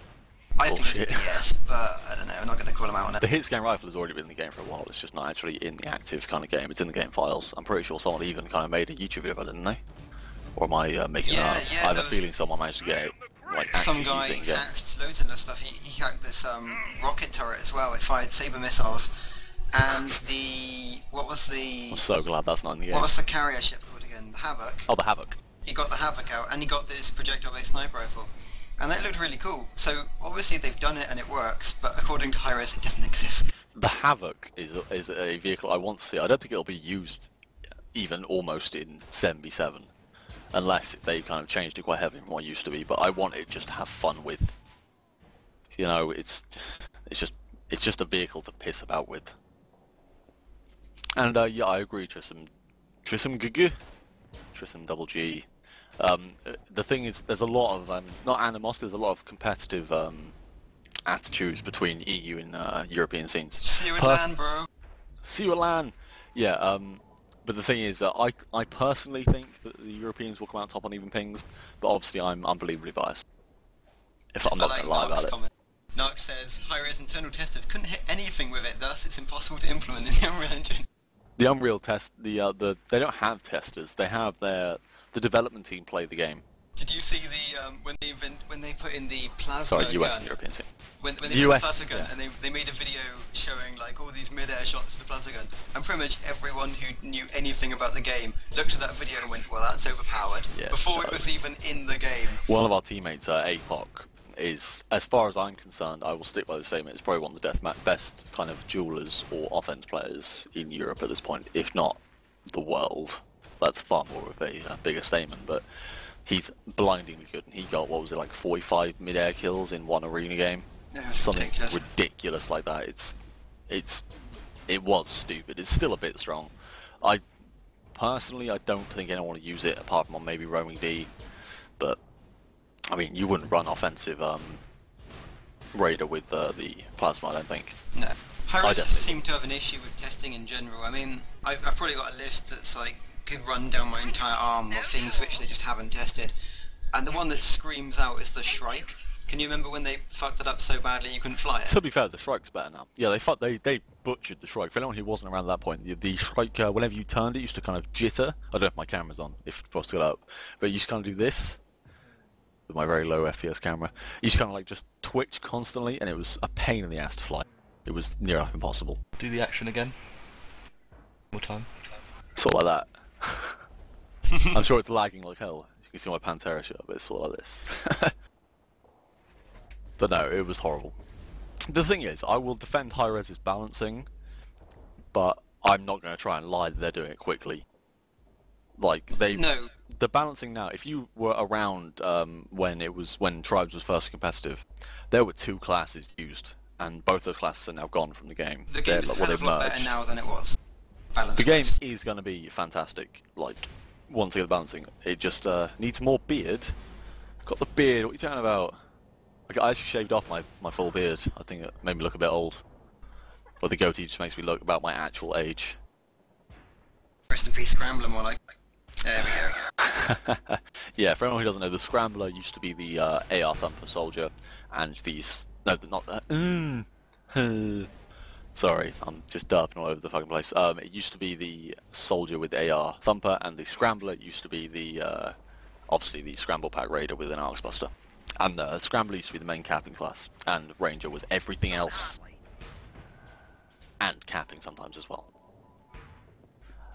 I bullshit. think it's BS, but I don't know, I'm not going to call him out on it. The hitscan rifle has already been in the game for a while. It's just not actually in the active kind of game. It's in the game files. I'm pretty sure someone even kind of made a YouTube video about it, didn't they? Or am I making it up? I have a feeling someone managed to get it, like, Some actually guy using it. hacked loads of stuff. He hacked this rocket turret as well. It fired saber missiles, and I'm so glad that's not in the game. what was the carrier ship called again? The Havoc. Oh, the Havoc. He got the Havoc out, and he got this projectile-based sniper rifle. And that looked really cool. So obviously they've done it and it works, but according to Hi-Res it doesn't exist. The Havoc is a vehicle I want to see. I don't think it'll be used even almost in 7v7, unless they kind of changed it quite heavily from what it used to be. But I want it just to have fun with. You know, it's just a vehicle to piss about with. And yeah, I agree, Tristan. Trissom GG. Trissom double G. The thing is, there's a lot of, not animosity, there's a lot of competitive attitudes between EU and European scenes. See you at LAN, bro. See you at LAN! Yeah, but the thing is, I personally think that the Europeans will come out top on even pings, but obviously I'm unbelievably biased. If I'm not going to lie about it. Comment. Narc says, high-res internal testers couldn't hit anything with it, thus it's impossible to implement in the Unreal Engine. The Unreal test, they don't have testers. They have the development team play the game. Did you see the when they put in the plasma Sorry, gun? US and European team. When they The put US, the plasma gun, yeah. and they made a video showing like all these mid-air shots of the plasma gun, and pretty much everyone who knew anything about the game looked at that video and went, well, that's overpowered, Yeah, before it was even in the game. One of our teammates, APOC, is, as far as I'm concerned, I will stick by the statement, is probably one of the best kind of duelers or offense players in Europe at this point, if not the world. That's far more of a bigger statement, but he's blindingly good, and he got, what was it, like 45 mid-air kills in one arena game? Yeah, it's Something ridiculous. ridiculous like that. It was stupid. It's still a bit strong. Personally, I don't think anyone will use it apart from on maybe roaming D, but I mean, you wouldn't run offensive Raider with the plasma, I don't think. No. High-res definitely seem to have an issue with testing in general. I mean, I've probably got a list that's like, could run down my entire arm of things which they just haven't tested. And the one that screams out is the Shrike. Can you remember when they fucked it up so badly you couldn't fly it? To be fair, the Shrike's better now. Yeah, they butchered the Shrike. For anyone who wasn't around at that point, the Shrike, whenever you turned it, used to kind of jitter. I don't know if my camera's on, if Frost got up, but you used to kind of do this with my very low FPS camera. You used to kind of like just twitch constantly, and it was a pain in the ass to fly. It was near enough impossible. Do the action again. More time. Sort of like that. I'm sure it's lagging like hell. You can see my Pantera shirt, but it's sort of like this. But no, it was horrible. The thing is, I will defend high-res's balancing, but I'm not going to try and lie that they're doing it quickly. Like, No. the balancing now, if you were around when Tribes was first competitive, there were two classes used, and both those classes are now gone from the game. The game's a hell of a lot better now than it was. The game is going to be fantastic, like, once you get the balancing. It just needs more beard. Got the beard, what are you talking about? I actually shaved off my full beard. I think it made me look a bit old. But the goatee just makes me look about my actual age. Rest in peace, Scrambler, more like. There we go. Yeah, for anyone who doesn't know, the Scrambler used to be the AR Thumper soldier, and these... No, not that. Sorry, I'm just derping all over the fucking place. It used to be the soldier with the AR Thumper, and the Scrambler used to be the, obviously the Scramble Pack Raider with an Arcs Buster. And the Scrambler used to be the main capping class, and Ranger was everything else. And capping sometimes as well.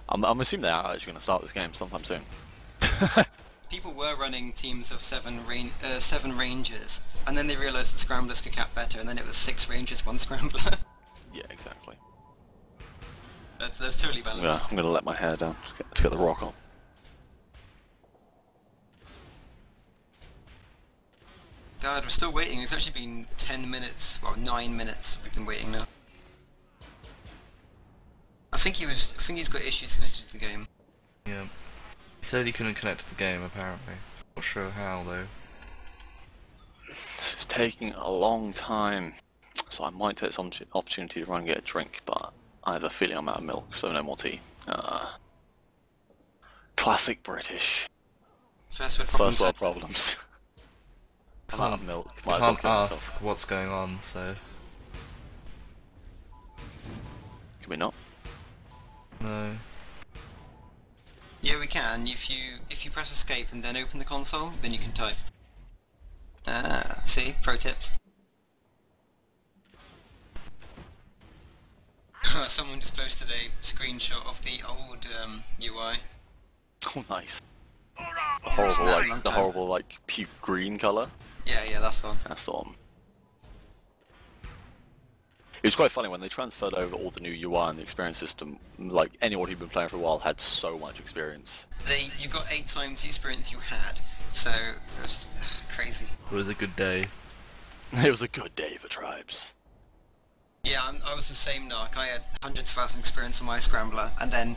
I'm assuming they are actually going to start this game sometime soon. People were running teams of seven Rangers, and then they realised that Scramblers could cap better, and then it was 6 Rangers, 1 Scrambler. Yeah, exactly. That's totally balanced. Yeah, I'm going to let my hair down. Let's get the rock on. God, we're still waiting. It's actually been 10 minutes, well, 9 minutes we've been waiting now. I think he's got issues connected to the game. Yeah. He said he couldn't connect to the game, apparently. Not sure how, though. This is taking a long time, so I might take some opportunity to run and get a drink, but I have a feeling I'm out of milk, so no more tea. Classic British. First world problems. First world problems. I'm out of milk. You Might as well can't kill ask myself. what's going on, so... Can we not? No. Yeah, we can. If you press escape and then open the console, then you can type. See? Pro tips. Someone just posted a screenshot of the old UI. Oh, nice. The horrible, like, puke green colour. Yeah, that's the one. That's the one. It was quite funny when they transferred over all the new UI and the experience system. Like, anyone who'd been playing for a while had so much experience. You got 8 times the experience you had, so it was crazy. It was a good day. It was a good day for Tribes. Yeah, I was the same Narc. I had hundreds of thousands experience on my Scrambler, and then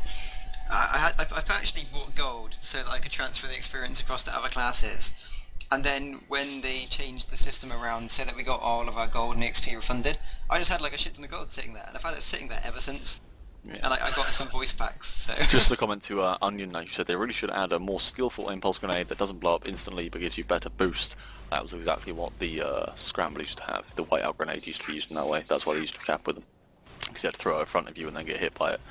I've actually bought gold so that I could transfer the experience across to other classes. And then when they changed the system around so that we got all of our gold and XP refunded, I just had like a shit ton of gold sitting there, and I've had it sitting there ever since. Yeah. And I got some voice packs. So. Just a comment to Onion, like you said, they really should add a more skillful impulse grenade that doesn't blow up instantly but gives you better boost. That was exactly what the Scramble used to have. The whiteout grenade used to be used in that way. That's why they used to cap with them. Because you had to throw it in front of you and then get hit by it.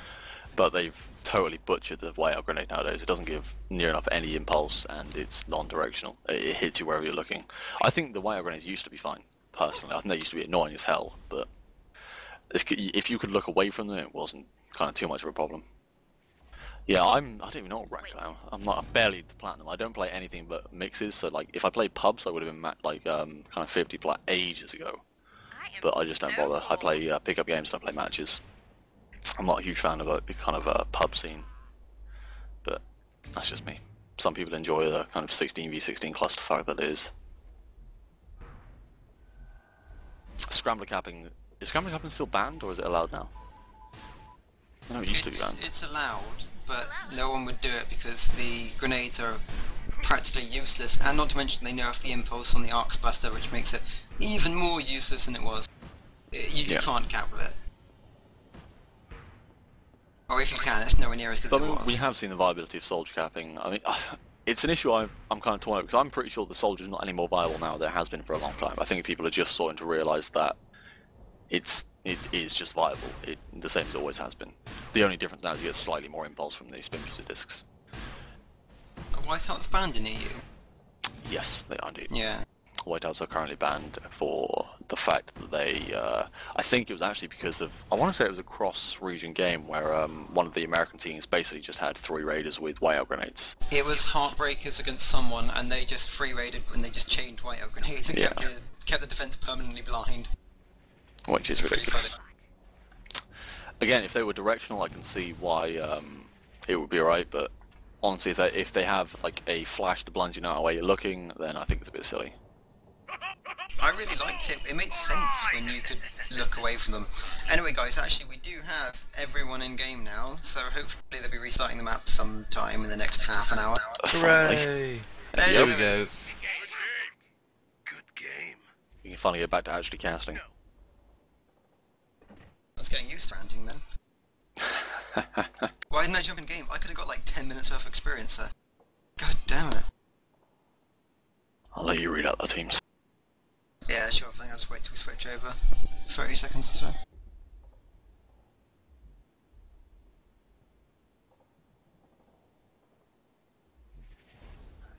But they've totally butchered the whiteout grenade nowadays. It doesn't give near enough any impulse and it's non-directional. It hits you wherever you're looking. I think the whiteout grenades used to be fine, personally. I think they used to be annoying as hell, but if you could look away from them, it wasn't kind of too much of a problem. Yeah, I don't even know what rank I am. I'm barely to platinum. I don't play anything but mixes. So like, if I played pubs, I would have been kind of 50 ages ago. But I just don't bother. I play pickup games. And I play matches. I'm not a huge fan of the kind of pub scene. But that's just me. Some people enjoy the kind of 16v16 clusterfuck that is. Scrambler capping. Is scrambler capping still banned or is it allowed now? No, it used to be banned. It's allowed, but no one would do it because the grenades are practically useless, and not to mention they nerfed the impulse on the Arcs Buster, which makes it even more useless than it was. You can't cap with it. Or if you can, it's nowhere near as good as it was. We have seen the viability of soldier capping. I mean, it's an issue I'm kind of torn over because I'm pretty sure the soldier's not any more viable now than it has been for a long time. I think people are just starting to realise that it is just viable, the same as it always has been. The only difference now is you get slightly more impulse from the spin booster discs. Whiteout's banned in EU? Yes, they are indeed. Yeah. Whiteouts are currently banned for the fact that they, I think it was actually because of, I want to say it was a cross-region game where one of the American teams basically just had 3 raiders with whiteout grenades. It was Heartbreakers against someone and they just free raided and they just chained whiteout grenades and kept the defense permanently blind. Which is ridiculous. Again, if they were directional, I can see why it would be alright, but honestly, if they have like a flash to blind you know where you're looking, then I think it's a bit silly. I really liked it. It made sense when you could look away from them. Anyway guys, actually we do have everyone in game now, so hopefully they'll be restarting the map sometime in the next half an hour. Hooray! There we go. Good game. You can finally get back to actually casting. I was getting used to ranting then. Why didn't I jump in game? I could have got like 10 minutes worth of experience there. God damn it. I'll let you read out the teams. Yeah, sure thing. I'll just wait till we switch over. 30 seconds or so.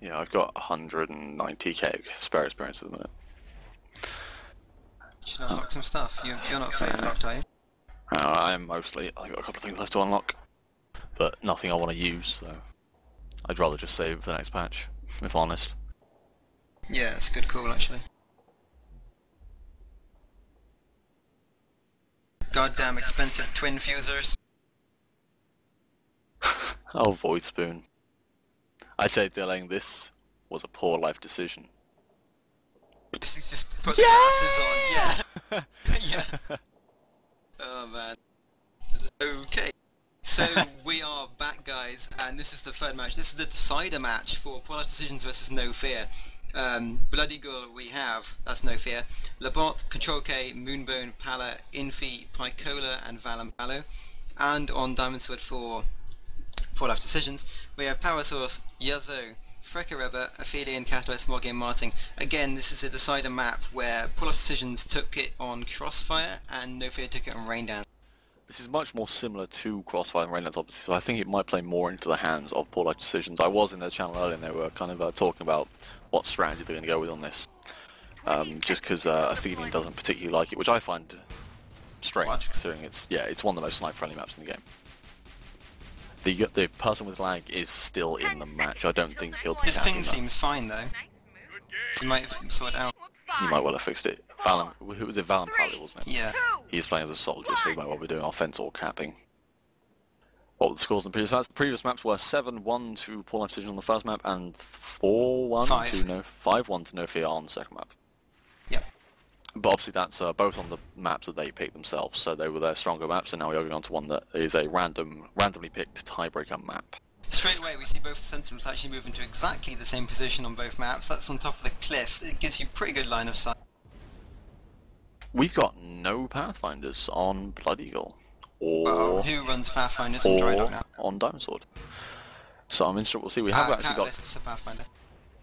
Yeah, I've got 190k spare experience at the minute. You should unlock some stuff. You're not fully unlocked, are you? I am mostly. I've got a couple of things left to unlock, but nothing I want to use, so I'd rather just save for the next patch, if honest. Yeah, it's a good call actually. Goddamn expensive twin fusers. Oh, Void Spoon. I'd say, Dylan, this was a poor life decision. Just put the glasses on, yeah. Yeah. Oh man. Okay. So we are back guys, and this is the third match. This is the decider match for Poor Life Decisions versus No Fear. Bloody Girl we have, that's No Fear, Labot, Control K, Moonbone, Pala, Infi, Pycola and Valampalo. And on Diamond Sword for Poor Life Decisions, we have Power Source, Yazo, Frekareba, Aphelion, Catalyst, Morgan, Martin. Again, this is a decider map where Poor Life Decisions took it on Crossfire and No Fear took it on Rain Dance. This is much more similar to Crossfire and Rainlands, obviously, so I think it might play more into the hands of Poor Life Decisions. I was in their channel earlier and they were kind of talking about what strategy they're going to go with on this. Just because Athenian doesn't particularly like it, which I find strange, considering it's one of the most snipe-friendly maps in the game. The person with lag is still in the match. I don't think he'll be His ping counting that. seems fine though. He might have sorted it out. He might well have fixed it. Who was it? Valampalo, wasn't it? Yeah. He's playing as a soldier, so he might well be doing offense or capping. What were the scores in the previous maps? The previous maps were 7-1 to Poor Life Decision on the first map and 4-1 to 5-1 to No Fear on the second map. Yep. But obviously that's both on the maps that they picked themselves, so they were their stronger maps, and now we are going on to one that is a randomly picked tiebreaker map. Straight away we see both Sentinels actually move into exactly the same position on both maps. That's on top of the cliff. It gives you pretty good line of sight. We've got no Pathfinders on Blood Eagle, Well, or who runs Pathfinders on Dry Dog now? on Diamond Sword. So I'm interested. We'll see. We have actually got. Catalyst's a Pathfinder.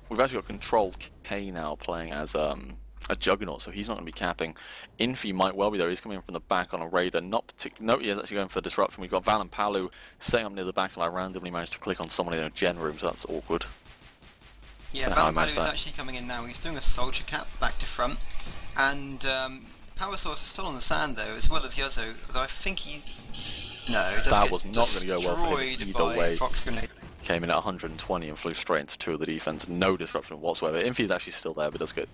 We've actually got Control K now playing as a Juggernaut, so he's not going to be capping. Infi might well be though. He's coming in from the back on a Raider. No, he is actually going for disruption. We've got Val and Palu setting up near the back, and I randomly managed to click on someone in a gen room, so that's awkward. Yeah, Val and Palu is actually coming in now. He's doing a soldier cap back to front, and Power Source is still on the sand though, as well as Yuzzo. Although I think he's that was not going to go well for him either way. Fox grenade. Came in at 120 and flew straight into 2 of the defense. No disruption whatsoever. Infi is actually still there, but does get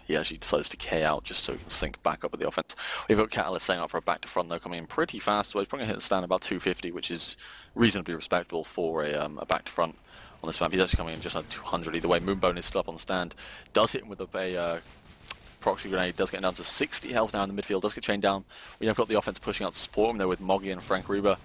he actually decides to K out just so he can sync back up with the offense. We've got Catalyst setting up for a back to front though, coming in pretty fast. So he's probably going to hit the stand about 250, which is reasonably respectable for a back to front on this map. He's actually coming in just under 200 either way. Moonbone is still up on the stand. Does hit him with a proxy grenade. Does get down to 60 health now in the midfield. Does get chained down. We have got the offense pushing out to support him there with Moggy and Frank Reba.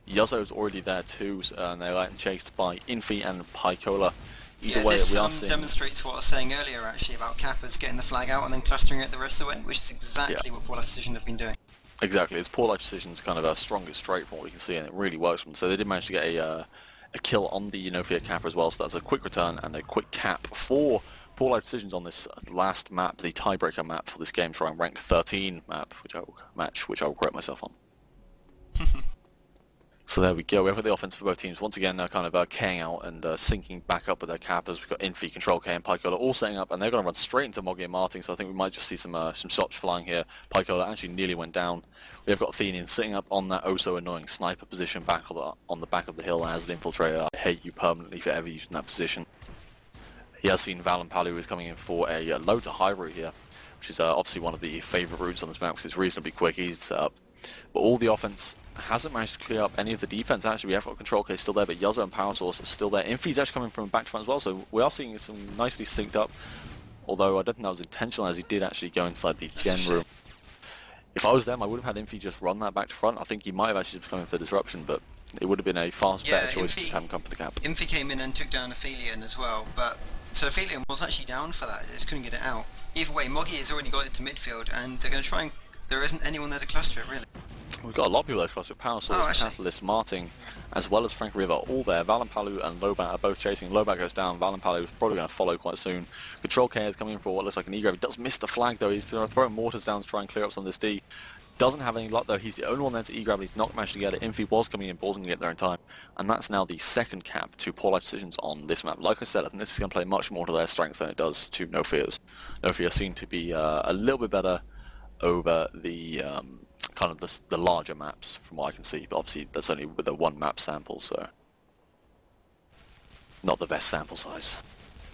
Yuzzo's already there too, and they're getting chased by Infi and Pycola. Either way, this we are seeing... demonstrates what I was saying earlier actually about Kappas getting the flag out and then clustering it the rest of the way, which is exactly what Poor Life Decision have been doing. Exactly, it's Poor Life Decision's kind of a strongest trait from what we can see, and it really works for them. So they did manage to get a kill on the No Fear Kappa as well, so that's a quick return and a quick cap for Poor Life Decisions on this last map, the tiebreaker map for this game, trying rank 13 map, which I will correct myself on. So there we go, we have got the offense for both teams once again kind of K'ing out and syncing back up with their Kappas. We've got Infi, Control K and Pycola all setting up, and they're going to run straight into Moggy and Martin, so I think we might just see some shots flying here. Pycola actually nearly went down. We have got Athenian sitting up on that oh so annoying sniper position back on the back of the hill as an infiltrator. I hate you permanently for ever using that position. He has seen Val and Palu is coming in for a low to high route here, which is obviously one of the favourite routes on this map because it's reasonably quick, easy to set up. But all the offense hasn't managed to clear up any of the defense. Actually, we have got Control K still there, but Yuzzo and Power Source are still there. Infi's actually coming from back to front as well, so we are seeing some nicely synced up. Although I don't think that was intentional, as he did actually go inside the gen room. If I was them, I would have had Infi just run that back to front. I think he might have actually just come in for disruption, but it would have been a better choice to have him come for the cap. Infi came in and took down Aphelion as well, but so Aphelion was actually down for that. They just couldn't get it out. Either way, Moggy has already got it to midfield, and they're going to try and there isn't anyone there to cluster it really. We've got a lot of people there to cluster it. Power Source, Catalyst, Martin, as well as Frank River, all there. Val and Palu and Lobat are both chasing. Lobat goes down. Val and Palu is probably going to follow quite soon. Control K is coming in for what looks like an E-grab. He does miss the flag though. He's going to throw mortars down to try and clear up some of this D. Doesn't have any luck though. He's the only one there to E-grab. He's not managed to get it. Infi was coming in, wasn't going to get there in time. And that's now the second cap to Poor Life Decisions on this map. Like I said, I think this is going to play much more to their strengths than it does to No Fears. No Fears seem to be a little bit better over the kind of the larger maps from what I can see, but obviously that's only with a one map sample, so not the best sample size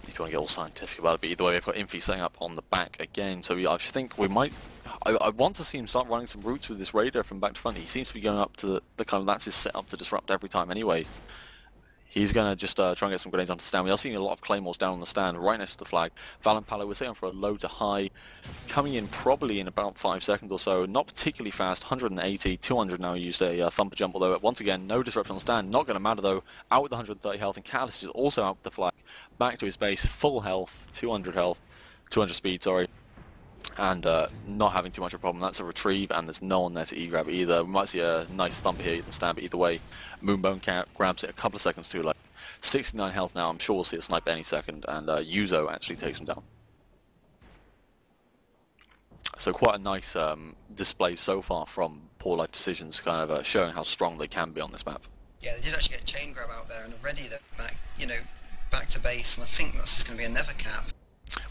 if you want to get all scientific about it. But either way, we've got Infi setting up on the back again, so I think we might I want to see him start running some routes with this Raider from back to front. He seems to be going up to the kind of, that's his setup to disrupt every time anyway. He's going to just try and get some grenades onto the stand. We are seeing a lot of claymores down on the stand, right next to the flag. Val and Palu, we're setting for a low to high, coming in probably in about 5 seconds or so. Not particularly fast, 180, 200 now used a thumper jump, although once again, no disruption on the stand. Not going to matter though, out with 130 health, and Catalyst is also out with the flag. Back to his base, full health, 200 health, 200 speed, sorry. And not having too much of a problem. That's a retrieve, and there's no one there to E-grab either. We might see a nice thumper here in the stand, but either way, Moonbone grabs it a couple of seconds too late. 69 health now, I'm sure we'll see a snipe any second, and Yuzo actually takes him down. So quite a nice display so far from Poor Life Decisions, kind of showing how strong they can be on this map. Yeah, they did actually get chain grab out there, and already they're back, back to base, and I think that's just going to be another cap.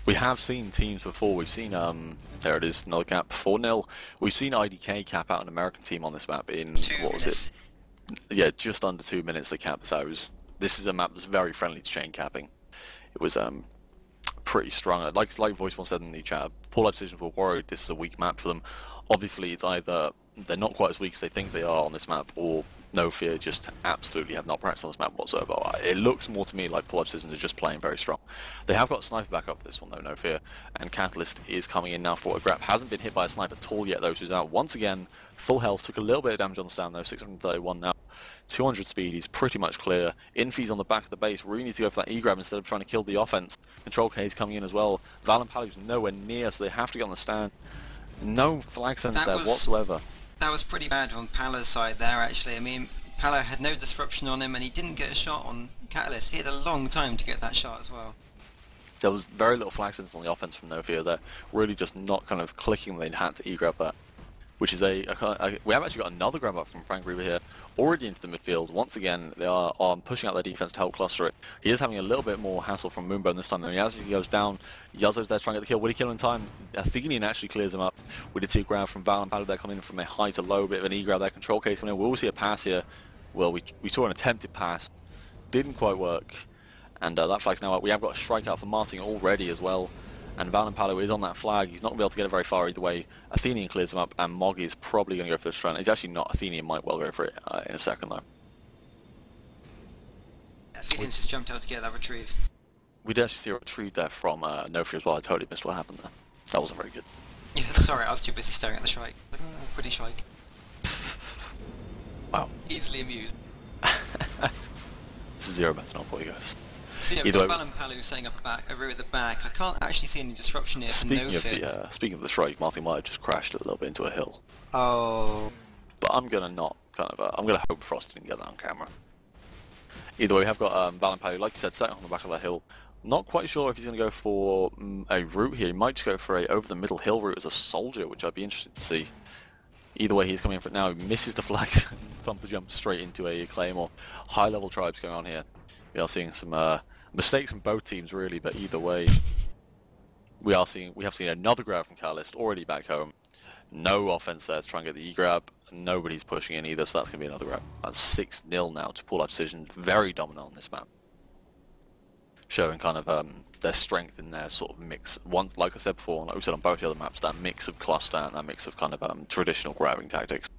We have seen teams before. We've seen, there it is, another cap, 4-0. We've seen IDK cap out an American team on this map in, 2 what was minutes. it? Yeah, just under 2 minutes they capped. So this is a map that's very friendly to chain capping. It was pretty strong. Like Voice1 said in the chat, Poor Life Decisions were worried this is a weak map for them. Obviously, it's either they're not quite as weak as they think they are on this map, or No Fear just absolutely have not practiced on this map whatsoever. It looks more to me like Pull Up Citizens are just playing very strong. They have got a sniper back up for this one though, No Fear, and Catalyst is coming in now for a grab. Hasn't been hit by a sniper at all yet though, so he's out once again. Full health, took a little bit of damage on the stand though, 631 now. 200 speed, he's pretty much clear. Infi's on the back of the base, really needs to go for that E-grab instead of trying to kill the offense. Control K's coming in as well. Val and Palu's nowhere near, so they have to get on the stand. No flag sense there whatsoever. That was pretty bad on Pala's side there actually. I mean, Pala had no disruption on him and he didn't get a shot on Catalyst. He had a long time to get that shot as well. There was very little flag sense on the offense from No Fear there. Really just not kind of clicking when they had to E-grab that. Which is we have actually got another grab up from Frank Reaver here, already into the midfield. Once again, they are pushing out their defense to help cluster it. He is having a little bit more hassle from Moonbone this time, though. As he goes down, Yuzzo's there trying to get the kill. Will he kill in time? Athenian actually clears him up with a 2 grab from Val and Palu there coming in from a high to low, bit of an E-grab there. Control Case coming in. Will we see a pass here? Well, we saw an attempted pass. Didn't quite work. And that flag's now up. We have got a strikeout for Martin already as well. And Val and Palu is on that flag. He's not going to be able to get it very far either way. Athenian clears him up, and Moggy is probably going to go for this front. He's actually not. Athenian might well go for it in a second, though. Athenian's just jumped out to get that retrieve. We did actually see a retrieve there from No Fear as well. I totally missed what happened there. That wasn't very good. Yeah, sorry, I was too busy staring at the shrike. Pretty shrike. Wow. Easily amused. This is ZeroMethanol for you guys. So yeah, we've got Val and Palu setting up a route at the back. I can't actually see any disruption here for No Fear. Speaking of the strike, Martin might have just crashed a little bit into a hill. Oh. But I'm gonna not I'm gonna hope Frost didn't get that on camera. Either way, we have got Val and Palu, like you said, set on the back of that hill. Not quite sure if he's gonna go for a route here. He might just go for a over the middle hill route as a soldier, which I'd be interested to see. Either way, he's coming in for it now. He misses the flags. Thumper jumps straight into a Claymore. High level tribes going on here. We are seeing some mistakes from both teams really, but either way, we have seen another grab from Catalyst already back home. No offense there to try and get the E-grab. Nobody's pushing in either, so that's going to be another grab. That's 6-0 now to Pull Up Decision. Very dominant on this map. Showing kind of their strength in their sort of mix. Once, like I said before, like we said on both the other maps, that mix of cluster and that mix of kind of traditional grabbing tactics.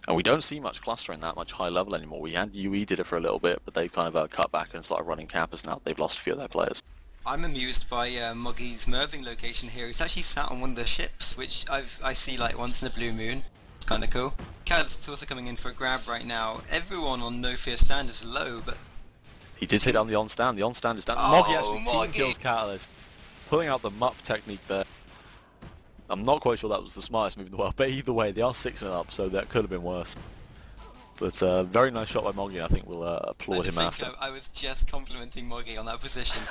And we don't see much clustering that much high level anymore. We had UE did it for a little bit, but they've kind of cut back and started running campers now. They've lost a few of their players. I'm amused by Moggy's Merving location here. He's actually sat on one of the ships, which I see like once in a blue moon. It's kind of cool. Catalyst is also coming in for a grab right now. Everyone on No Fear stand is low, but... He did take down the on-stand. The on-stand is down. Oh, Moggy actually team kills Catalyst. Pulling out the MUP technique there. I'm not quite sure that was the smartest move in the world, but either way, they are 6-0 up, so that could have been worse. But very nice shot by Moggy, I think we'll applaud him after. I was just complimenting Moggy on that position.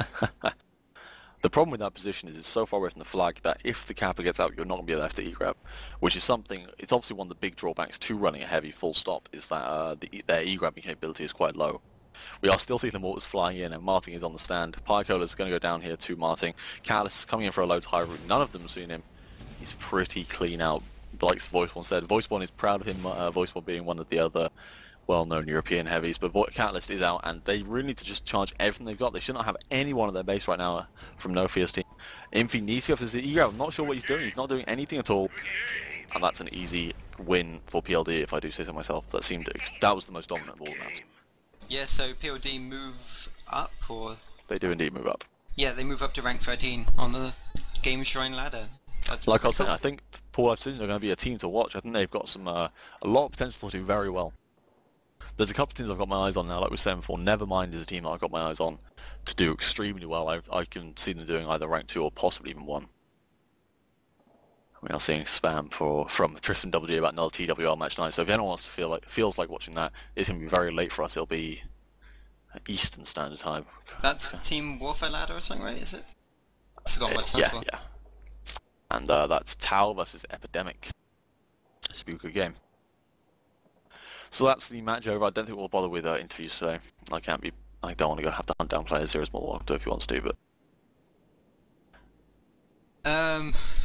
The problem with that position is it's so far away from the flag that if the capper gets out, you're not going to be left to E-grab, which is something, it's obviously one of the big drawbacks to running a heavy full stop, is that their E-grabbing capability is quite low. We are still seeing the mortars flying in, and Martin is on the stand. Pycola's going to go down here to Martin. Catalyst is coming in for a low to high route. None of them have seen him. He's pretty clean out. Like Voiceborn said, Voiceborn is proud of him, Voiceborn being one of the other well-known European heavies, but Catalyst is out, and they really need to just charge everything they've got. They should not have anyone at their base right now from No Fear's team. Infi needs to go for this E-grab. I'm not sure what he's doing. He's not doing anything at all, and that's an easy win for PLD, if I do say so myself. That was the most dominant of all the maps. Yeah, so PLD move up, or... They do indeed move up. Yeah, they move up to rank 13 on the Game Shrine ladder. That's like I was saying, I think Pull Up Decision are going to be a team to watch. I think they've got some a lot of potential to do very well. There's a couple of teams I've got my eyes on now, like we were saying before. Nevermind is a team that I've got my eyes on to do extremely well. I can see them doing either rank 2 or possibly even 1. We are seeing spam from Tristan WG about another TWR match night. So if anyone wants to feels like watching that, it's going to be very late for us. It'll be Eastern Standard Time. That's Team Warfare ladder or something, right? Is it? I forgot what it stands for. Yeah. And that's Tau versus Epidemic. It's a good game. So that's the match over. I don't think we'll bother with interviews today. I don't want to have to hunt down players here as more if he wants to, but...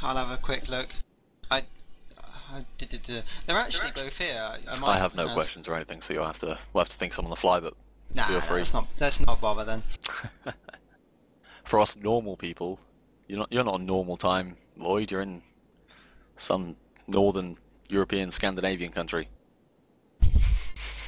I'll have a quick look. They're actually both here. I have no questions or anything, so we'll have to think some on the fly, but feel free. Let's not bother then. For us normal people, you're not on normal time, Lloyd. You're in some northern European, Scandinavian country.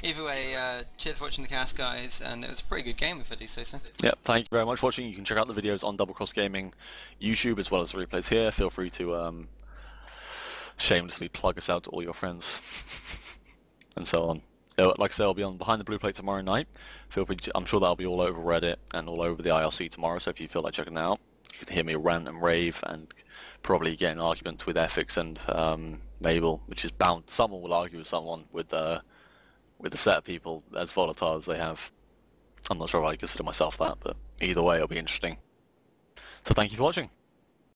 Either way, cheers for watching the cast, guys, and it was a pretty good game if I do say so. Yep, thank you very much for watching. You can check out the videos on DoubleCrossedGaming YouTube as well as the replays here. Feel free to shamelessly plug us out to all your friends and so on. Like I say, I'll be on Behind the Blue Plate tomorrow night. Feel free to, I'm sure that'll be all over Reddit and all over the IRC tomorrow, so if you feel like checking it out, you can hear me rant and rave and probably get in arguments with Ethics and Mabel, which is bound. Someone will argue with someone with a set of people as volatile as they have. I'm not sure if I consider myself that, but either way it'll be interesting. So thank you for watching.